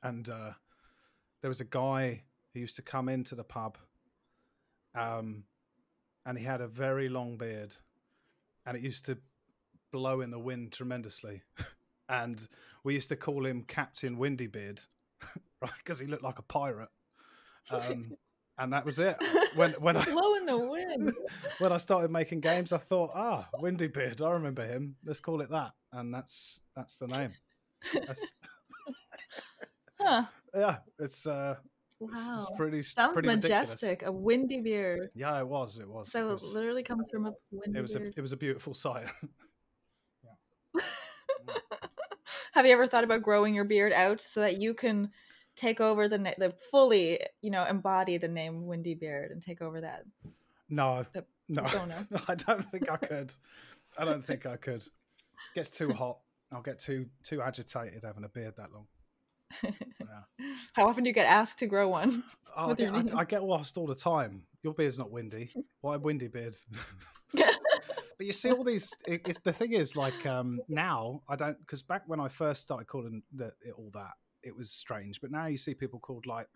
Speaker 2: And there was a guy who used to come into the pub, and he had a very long beard, and it used to blow in the wind tremendously. And we used to call him Captain Windybeard, right? Because he looked like a pirate. And that was it. When I
Speaker 1: Blow in the wind.
Speaker 2: when I started making games, I thought, Windybeard, I remember him. Let's call it that, and that's the name. That's,
Speaker 1: Huh.
Speaker 2: yeah, it's
Speaker 1: Wow.
Speaker 2: pretty
Speaker 1: Sounds
Speaker 2: ridiculous.
Speaker 1: majestic. A windy beard.
Speaker 2: Yeah, it was.
Speaker 1: So it literally comes from a windy beard.
Speaker 2: It was a beautiful sight.
Speaker 1: Have you ever thought about growing your beard out so that you can take over the fully, embody the name Windy Beard and take over that?
Speaker 2: No,
Speaker 1: The
Speaker 2: no,
Speaker 1: persona?
Speaker 2: I don't think I could. I don't think I could. Gets too hot. I'll get too agitated having a beard that long. Yeah.
Speaker 1: How often do you get asked to grow one?
Speaker 2: Oh, I get lost all the time. Your beard's not windy. Why windy beard? But you see all these. The thing is, like now I don't, because back when I first started calling it all that, it was strange. But now you see people called like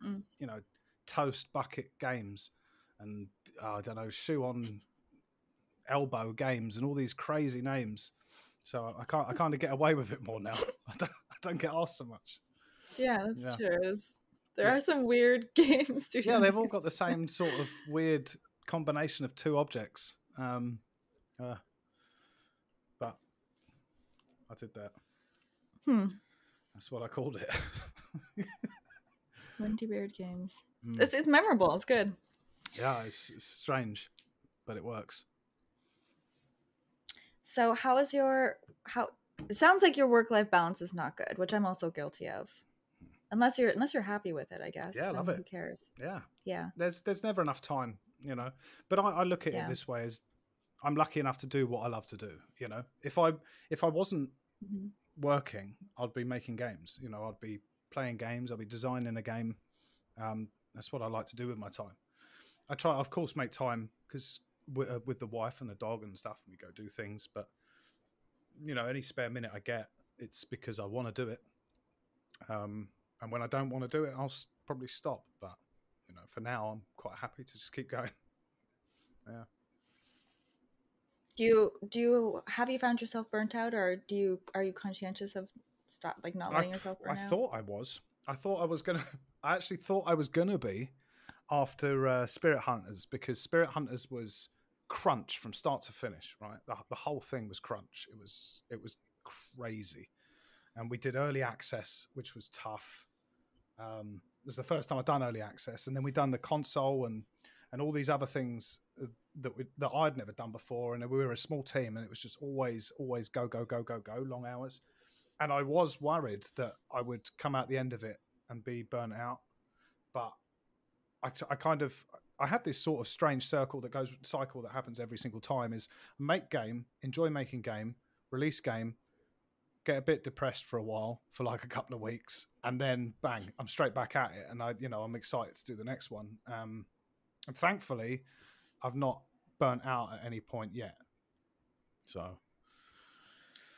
Speaker 2: toast bucket games, and I don't know, shoe on elbow games, and all these crazy names. So I kind of get away with it more now. I don't get asked so much.
Speaker 1: Yeah, that's true. There are some weird games.
Speaker 2: Yeah, they've all got the same sort of weird combination of two objects. But I did that. That's what I called it.
Speaker 1: Windy Beard games. It's memorable. It's good.
Speaker 2: Yeah, it's strange, but it works.
Speaker 1: So how is your how it sounds like your work-life balance is not good, which I'm also guilty of. Unless you're happy with it, I guess.
Speaker 2: Yeah, I love
Speaker 1: Then
Speaker 2: it.
Speaker 1: who cares?
Speaker 2: Yeah,
Speaker 1: Yeah.
Speaker 2: there's never enough time, But I look at it
Speaker 1: Yeah.
Speaker 2: this way: as I'm lucky enough to do what I love to do. If I wasn't
Speaker 1: Mhm.
Speaker 2: working, I'd be making games. I'd be playing games. I'd be designing a game. That's what I like to do with my time. I try, of course, make time because with the wife and the dog and stuff, we go do things. But any spare minute I get, it's because I want to do it. And when I don't want to do it, I'll probably stop. But for now, I'm quite happy to just keep going. Yeah.
Speaker 1: Do you have you found yourself burnt out, or are you conscientious of stop like not letting yourself burn
Speaker 2: I
Speaker 1: out?
Speaker 2: thought I was. I thought I was gonna. I actually thought I was gonna be after Spirit Hunters, because Spirit Hunters was crunch from start to finish. Right, the whole thing was crunch. It was crazy, and we did early access, which was tough. It was the first time I'd done early access, and then we'd done the console and all these other things that I'd never done before. And we were a small team, and it was just always go long hours. And I was worried that I would come out the end of it and be burnt out, but I have this sort of strange cycle that happens every single time: is make game, enjoy making game, release game, get a bit depressed for a while, for like a couple of weeks, and then bang, I'm straight back at it, and I'm excited to do the next one. And thankfully, I've not burnt out at any point yet. So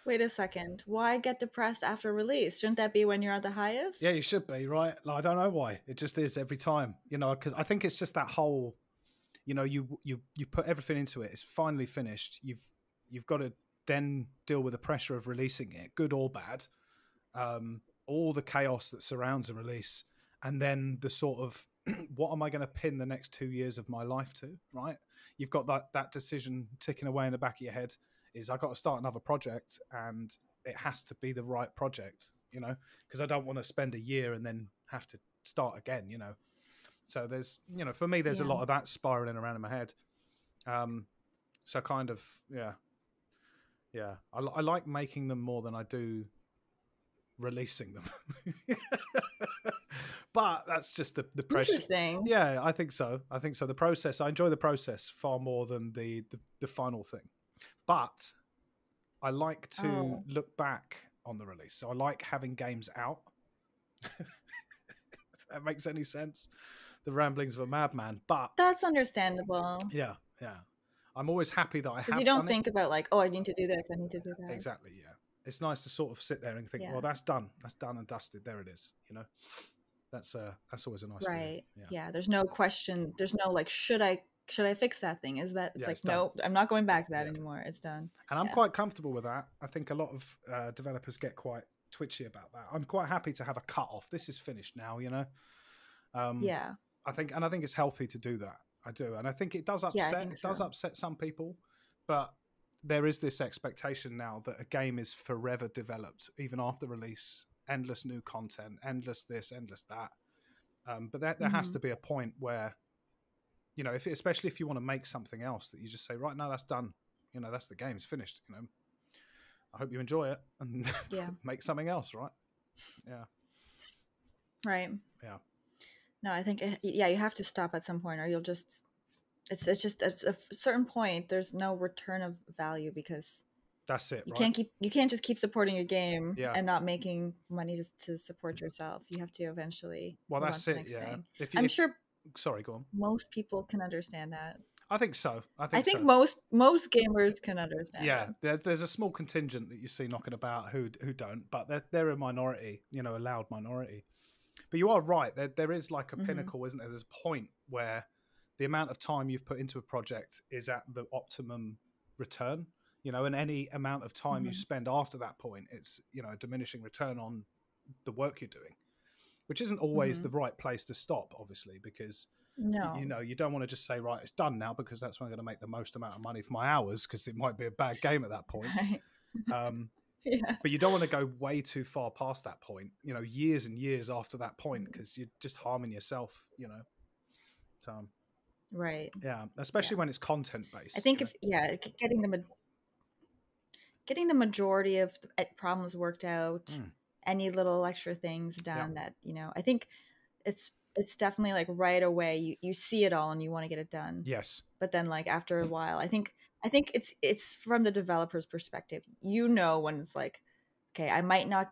Speaker 1: Wait a second. Why get depressed after release? Shouldn't that be when you're at the highest?
Speaker 2: yeah, you should be, right? Like, I don't know why. It just is every time, because I think it's just that whole, you put everything into it. It's finally finished. You've got to then deal with the pressure of releasing it, good or bad, all the chaos that surrounds a release, and then the sort of what am I going to pin the next 2 years of my life to, right? You've got that decision ticking away in the back of your head, is I got to start another project, and it has to be the right project, because I don't want to spend a year and then have to start again, So there's, for me, there's a lot of that spiraling around in my head. So kind of, yeah. I like making them more than I do releasing them. But that's just the pressure.
Speaker 1: Interesting.
Speaker 2: Yeah, I think so. The process, I enjoy the process far more than the final thing. But I like to look back on the release. So I like having games out. If that makes any sense. The ramblings of a madman. But
Speaker 1: that's understandable.
Speaker 2: Yeah. I'm always happy that I have.
Speaker 1: Because you don't think about like, oh, I need to do this, I need to do that.
Speaker 2: Exactly, yeah. It's nice to sort of sit there and think, well, that's done. That's done and dusted. There it is, That's always a nice
Speaker 1: right.
Speaker 2: feeling.
Speaker 1: Yeah, there's no question. There's no like, should I fix that thing? Is that it's like,
Speaker 2: it's
Speaker 1: no, I'm not going back to that anymore. It's done.
Speaker 2: And I'm quite comfortable with that. I think a lot of developers get quite twitchy about that. I'm quite happy to have a cut off. This is finished now,
Speaker 1: Yeah.
Speaker 2: I think it's healthy to do that. I do, and I think it does upset. It does upset some people, but there is this expectation now that a game is forever developed, even after release. Endless new content, endless this, endless that. But there has to be a point where, especially if you want to make something else, that you just say, right, now that's done. That's the game. It's finished. I hope you enjoy it and make something else, right? Yeah.
Speaker 1: Right.
Speaker 2: Yeah.
Speaker 1: No, I think you have to stop at some point, or you'll just it's just at a certain point there's no return of value, because
Speaker 2: that's it.
Speaker 1: You can't just keep supporting a game and not making money to support yourself. You have to eventually.
Speaker 2: Well, that's it. Yeah.
Speaker 1: I'm sure.
Speaker 2: Sorry, go on.
Speaker 1: Most people can understand that.
Speaker 2: I think so. I think
Speaker 1: most gamers can understand.
Speaker 2: Yeah, there's a small contingent that you see knocking about who don't, but they're a minority, a loud minority. But you are right. There is like a pinnacle, isn't there? There's a point where the amount of time you've put into a project is at the optimum return, and any amount of time you spend after that point, it's, a diminishing return on the work you're doing, which isn't always the right place to stop, obviously, because you don't want to just say, right, it's done now, because that's when I'm going to make the most amount of money for my hours, because it might be a bad game at that point. Right. But you don't want to go way too far past that point, years and years after that point, because you're just harming yourself, So
Speaker 1: Right.
Speaker 2: Yeah,
Speaker 1: Yeah.
Speaker 2: especially when it's content
Speaker 1: I
Speaker 2: based.
Speaker 1: think if getting the majority of the problems worked out,
Speaker 2: Mm,
Speaker 1: any little extra things
Speaker 2: yeah.
Speaker 1: done that, I think it's definitely like right away you see it all and you want to get it done.
Speaker 2: Yes.
Speaker 1: But then like after a while, I think it's from the developer's perspective. When it's like, okay, I might not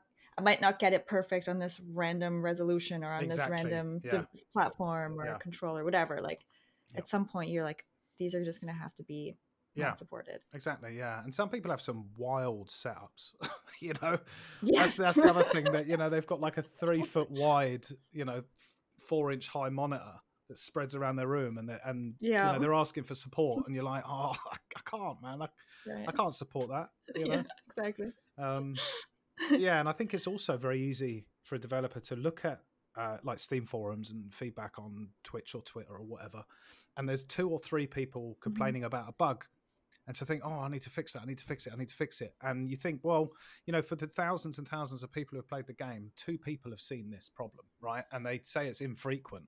Speaker 1: get it perfect on this random resolution or on this
Speaker 2: Exactly.
Speaker 1: random
Speaker 2: Yeah.
Speaker 1: platform or
Speaker 2: Yeah.
Speaker 1: controller, whatever. Like
Speaker 2: Yeah.
Speaker 1: at some point you're like, these are just gonna have to be
Speaker 2: Yeah.
Speaker 1: not supported.
Speaker 2: Exactly. Yeah. And some people have some wild setups. you know, that's
Speaker 1: Yes.
Speaker 2: that's the other thing that they've got like a 3 foot wide, 4 inch high monitor that spreads around their room, and
Speaker 1: Yeah.
Speaker 2: they're asking for support, and you're like, oh, I can't, man, I
Speaker 1: Right.
Speaker 2: can't support that.
Speaker 1: Yeah, exactly.
Speaker 2: Um, Yeah, and I think it's also very easy for a developer to look at like Steam forums and feedback on Twitch or Twitter or whatever, and there's 2 or 3 people
Speaker 1: Mhm.
Speaker 2: complaining about a bug, and to think, oh, I need to fix that, I need to fix it, I need to fix it, and you think, well, for the thousands and thousands of people who have played the game, 2 people have seen this problem, right? And they say it's infrequent,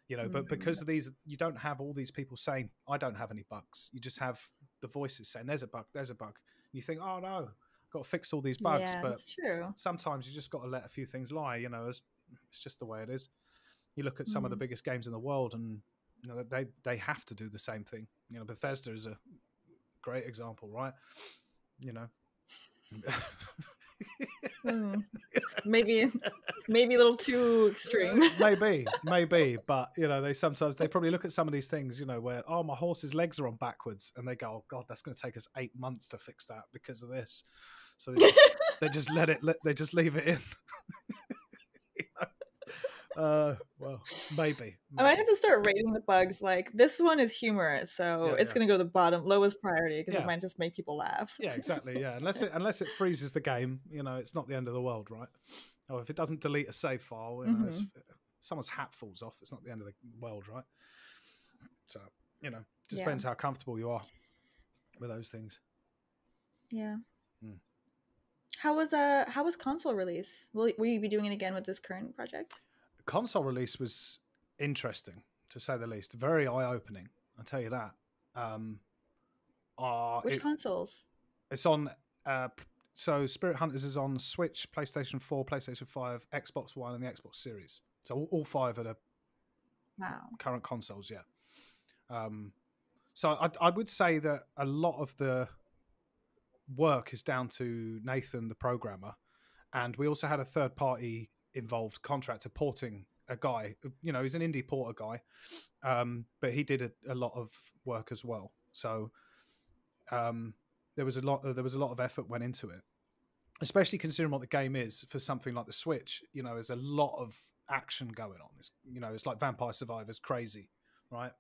Speaker 2: but
Speaker 1: Mhm.
Speaker 2: because of these, you don't have all these people saying, I don't have any bugs. You just have the voices saying, there's a bug, there's a bug. You think, oh no, I've got to fix all these bugs.
Speaker 1: Yeah,
Speaker 2: But
Speaker 1: that's true.
Speaker 2: sometimes you just got to let a few things lie. It's just the way it is. You look at some of the
Speaker 1: Mhm.
Speaker 2: biggest games in the world, and they have to do the same thing. Bethesda is a great example, right? You know,
Speaker 1: Hmm. Maybe maybe a little too extreme.
Speaker 2: maybe, but they probably look at some of these things, where, oh, my horse's legs are on backwards, and they go, oh god, that's going to take us 8 months to fix that because of this. So they just they just leave it in. Well, maybe.
Speaker 1: I might have to start rating the bugs. Like this one is humorous, so
Speaker 2: Yeah,
Speaker 1: it's
Speaker 2: yeah,
Speaker 1: gonna go to the bottom, lowest priority, because it
Speaker 2: yeah,
Speaker 1: might just make people laugh.
Speaker 2: yeah, exactly. Yeah, unless it freezes the game, it's not the end of the world, right? Or if it doesn't delete a save file,
Speaker 1: Hmm.
Speaker 2: someone's hat falls off, it's not the end of the world, right? So just
Speaker 1: Yeah,
Speaker 2: depends how comfortable you are with those things.
Speaker 1: yeah.
Speaker 2: Mm.
Speaker 1: How was console release? Will you be doing it again with this current project?
Speaker 2: Console release was interesting, to say the least. Very eye opening, I'll tell you that. Um,
Speaker 1: Which consoles?
Speaker 2: it's on. So Spirit Hunters is on Switch, PlayStation 4, PlayStation 5, Xbox One, and the Xbox Series. So all 5 of the
Speaker 1: Wow.
Speaker 2: current consoles. Yeah. So I would say that a lot of the work is down to Nathan, the programmer, and we also had a third party involved contractor porting a guy. He's an indie porter guy, but he did a lot of work as well. So there was a lot of effort went into it, especially considering what the game is for something like the Switch. There's a lot of action going on. It's like Vampire Survivors crazy, right?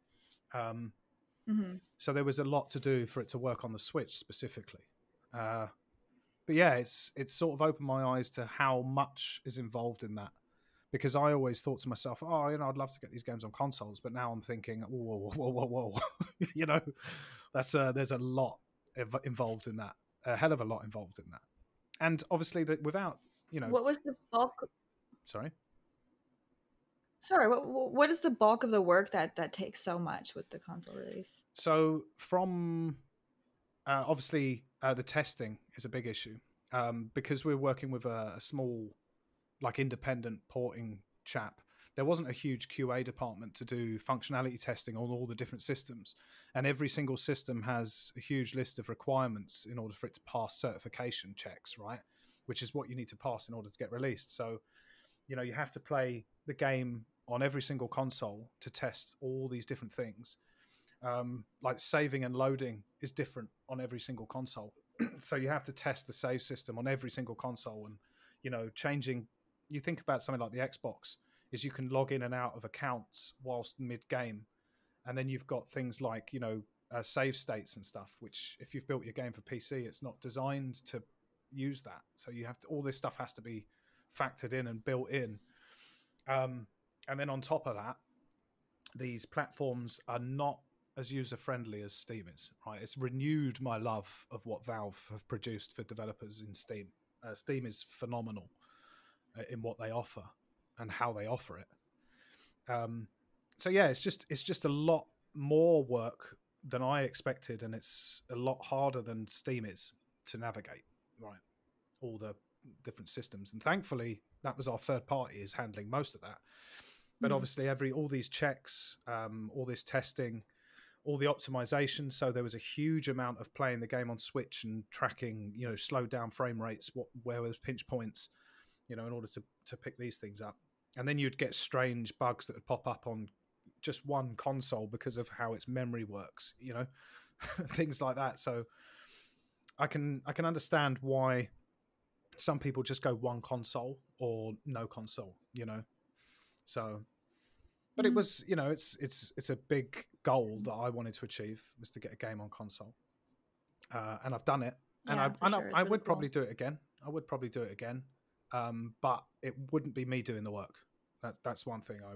Speaker 1: Hmm.
Speaker 2: So there was a lot to do for it to work on the Switch specifically. But yeah, it's sort of opened my eyes to how much is involved in that. Because I always thought to myself, oh, I'd love to get these games on consoles, but now I'm thinking, whoa, whoa, whoa, whoa, whoa. There's a lot involved in that, a hell of a lot involved in that, and obviously that without,
Speaker 1: What was the bulk?
Speaker 2: sorry.
Speaker 1: Sorry, what is the bulk of the work that takes so much with the console release?
Speaker 2: So from obviously the testing is a big issue, because we're working with a small, like, independent porting chap. There wasn't a huge QA department to do functionality testing on all the different systems, and every single system has a huge list of requirements in order for it to pass certification checks, right? Which is what you need to pass in order to get released. So you have to play the game on every single console to test all these different things. Like saving and loading is different on every single console. So you have to test the save system on every single console, and changing. You think about something like the Xbox, is you can log in and out of accounts whilst mid game, and then you've got things like save states and stuff, which if you've built your game for PC, it's not designed to use that. So you have to, all this stuff has to be factored in and built in. And then on top of that, these platforms are not as user friendly as Steam is. Right, it's renewed my love of what Valve have produced for developers in Steam. Steam is phenomenal in what they offer and how they offer it. So yeah, it's just a lot more work than I expected, and it's a lot harder than Steam is to navigate, right? All the different systems, and thankfully that was our third party is handling most of that. But obviously all these checks, all this testing, all the optimization, so there was a huge amount of playing the game on Switch and tracking, slowed down frame rates, where was pinch points, in order to pick these things up. And then you'd get strange bugs that would pop up on just one console because of how its memory works, things like that. So I can understand why some people just go one console or no console, So, but it was, it's a big goal that I wanted to achieve, was to get a game on console, and I've done it. And I would probably do it again. But it wouldn't be me doing the work. That's one thing I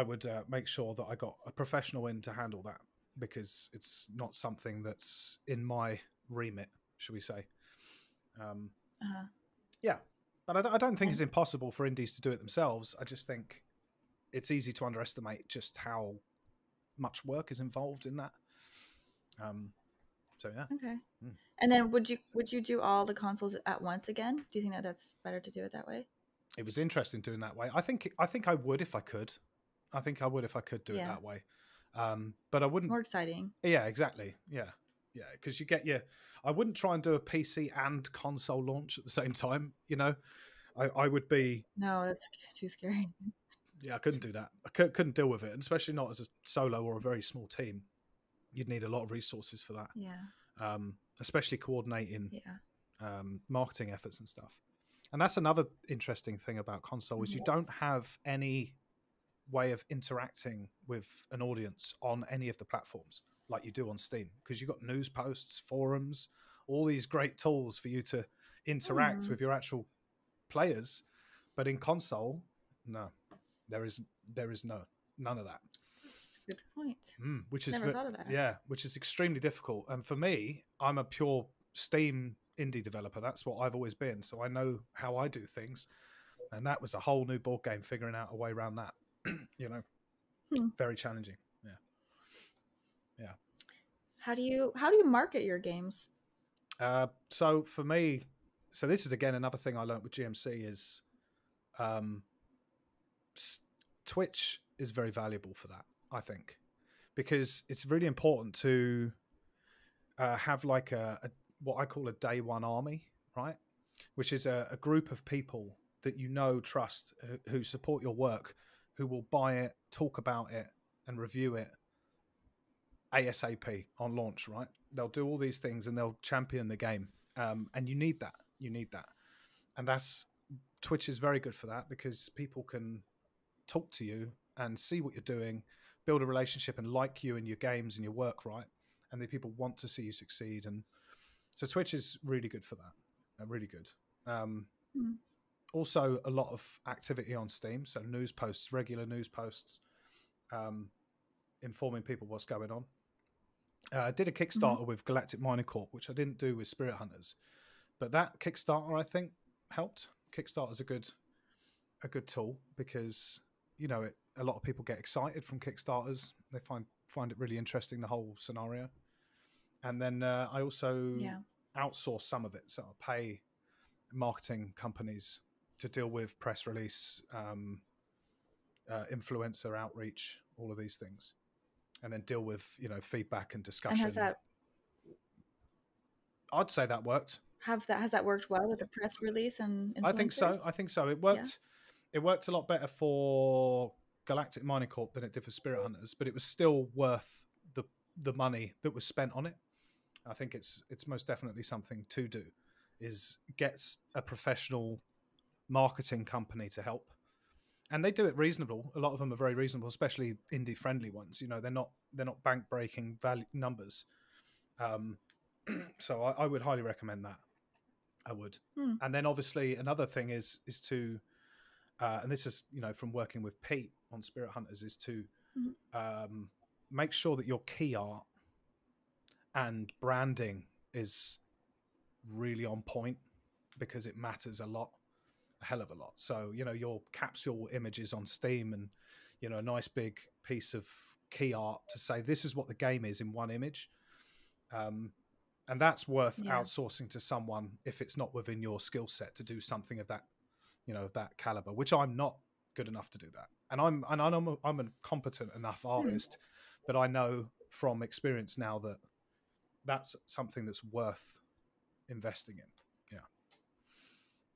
Speaker 2: would make sure that I got a professional in to handle that, because it's not something that's in my remit, should we say. Yeah, but I don't think it's impossible for indies to do it themselves. I just think it's easy to underestimate just how much work is involved in that. So yeah.
Speaker 1: Okay. And then would you do all the consoles at once again? Do you think that that's better to do it that way?
Speaker 2: It was interesting doing that way. I think I would if I could. I think I would if I could do it that way. But I wouldn't.
Speaker 1: More exciting.
Speaker 2: Yeah, exactly. Yeah, because you get I wouldn't try and do a PC and console launch at the same time. I would be.
Speaker 1: No, that's too scary.
Speaker 2: Yeah, I couldn't do that. I couldn't deal with it, and especially not as a solo or a very small team. You'd need a lot of resources for that.
Speaker 1: Yeah.
Speaker 2: Especially coordinating marketing efforts and stuff. And that's another interesting thing about console is you don't have any way of interacting with an audience on any of the platforms like you do on Steam, because you've got news posts, forums, all these great tools for you to interact with your actual players. But in console, no, there is none of that.
Speaker 1: That's a good point.
Speaker 2: Which is
Speaker 1: never thought of that.
Speaker 2: Yeah, which is extremely difficult. And for me, I'm a pure Steam indie developer. That's what I've always been. So I know how I do things. And that was a whole new ball game, figuring out a way around that. Very challenging. Yeah.
Speaker 1: How do you market your games?
Speaker 2: So for me, this is again another thing I learned with GMC is Twitch is very valuable for that, I think, because it's really important to have like a what I call a day one army, right? Which is a group of people that trust, who support your work, who will buy it, talk about it, and review it ASAP on launch, right? They'll do all these things and they'll champion the game. And you need that. And Twitch is very good for that, because people can talk to you and see what you're doing, build a relationship and like you and your games and your work, right? And the people want to see you succeed. And so Twitch is really good for that. Really good. Also a lot of activity on Steam. So news posts, regular news posts, informing people what's going on. I did a Kickstarter with Galactic Mining Corp, which I didn't do with Spirit Hunters, but that Kickstarter I think helped. Kickstarter's a good tool, because a lot of people get excited from Kickstarters. They find it really interesting, the whole scenario. And then I also outsource some of it, so I pay marketing companies to deal with press release, influencer outreach, all of these things, and then deal with feedback and discussion.
Speaker 1: And has that?
Speaker 2: I'd say that worked.
Speaker 1: Has that worked well with the press release and influencers?
Speaker 2: I think so. It worked. Yeah. It worked a lot better for Galactic Mining Corp than it did for Spirit Hunters, but it was still worth the money that was spent on it. I think it's most definitely something to do, is get a professional marketing company to help. And they do it reasonable. A lot of them are very reasonable, especially indie friendly ones. They're not bank breaking value numbers. So I would highly recommend that. I would. And then obviously another thing is to, and this is from working with Pete on Spirit Hunters, is to make sure that your key art and branding is really on point, because it matters a hell of a lot. So your capsule images on Steam and a nice big piece of key art to say this is what the game is in one image. And that's worth outsourcing to someone if it's not within your skill set to do something of that, of that caliber, which I'm not good enough to do that. And I'm a competent enough artist, but I know from experience now that that's something that's worth investing in. Yeah.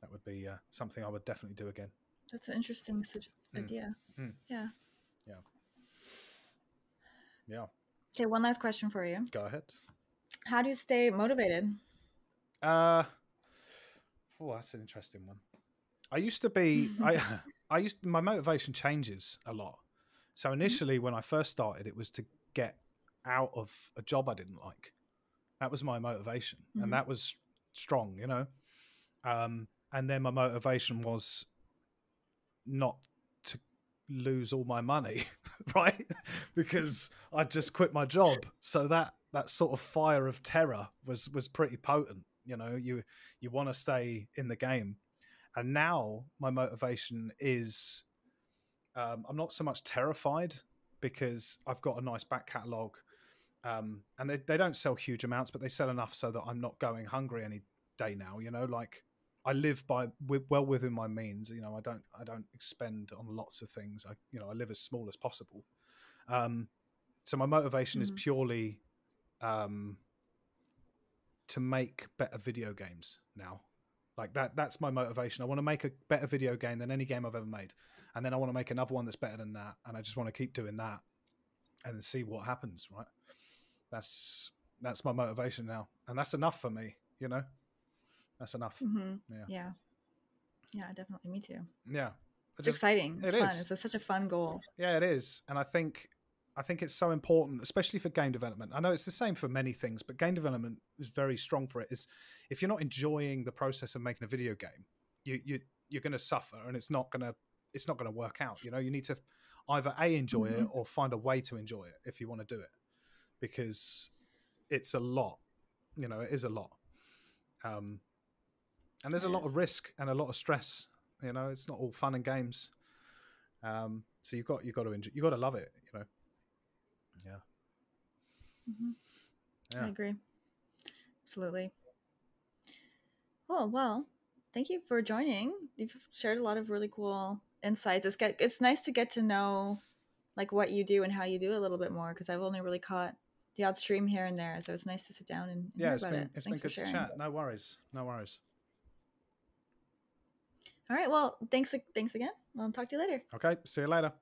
Speaker 2: That would be something I would definitely do again.
Speaker 1: That's an interesting idea. Yeah.
Speaker 2: Yeah. Yeah.
Speaker 1: Okay, one last question for you.
Speaker 2: Go ahead.
Speaker 1: How do you stay motivated?
Speaker 2: That's an interesting one. I used to be, my motivation changes a lot. So initially when I first started, it was to get out of a job I didn't like. That was my motivation. And that was strong, and then my motivation was not to lose all my money, right? Because I just quit my job. So that sort of fire of terror was pretty potent. You want to stay in the game. And now my motivation is, I'm not so much terrified because I've got a nice back catalogue, and they don't sell huge amounts, but they sell enough so that I'm not going hungry any day now. Like I live well within my means. I don't expend on lots of things. I live as small as possible. So my motivation is purely to make better video games now. Like that's my motivation. I want to make a better video game than any game I've ever made. And then I want to make another one that's better than that. And I just want to keep doing that and then see what happens, right? That's my motivation now. And that's enough for me, That's enough.
Speaker 1: Yeah, definitely. Me too.
Speaker 2: Yeah.
Speaker 1: It's exciting. It's fun. It's such a fun goal.
Speaker 2: Yeah, it is. And I think it's so important, especially for game development. I know it's the same for many things, but game development is very strong for it. Is if you're not enjoying the process of making a video game, you're going to suffer, and it's not going to work out. You need to either enjoy it or find a way to enjoy it if you want to do it, because it's a lot. It is a lot, and there's a lot of risk and a lot of stress. It's not all fun and games. So you've got to enjoy. You've got to love it. Yeah.
Speaker 1: Yeah. I agree. Absolutely. Cool. Well, thank you for joining. You've shared a lot of really cool insights. It's nice to get to know like what you do and how you do a little bit more, because I've only really caught the odd stream here and there. So it's nice to sit down and hear about it.
Speaker 2: It's been good to chat. No worries.
Speaker 1: All right. Well, thanks again. I'll talk to you later.
Speaker 2: Okay. See you later.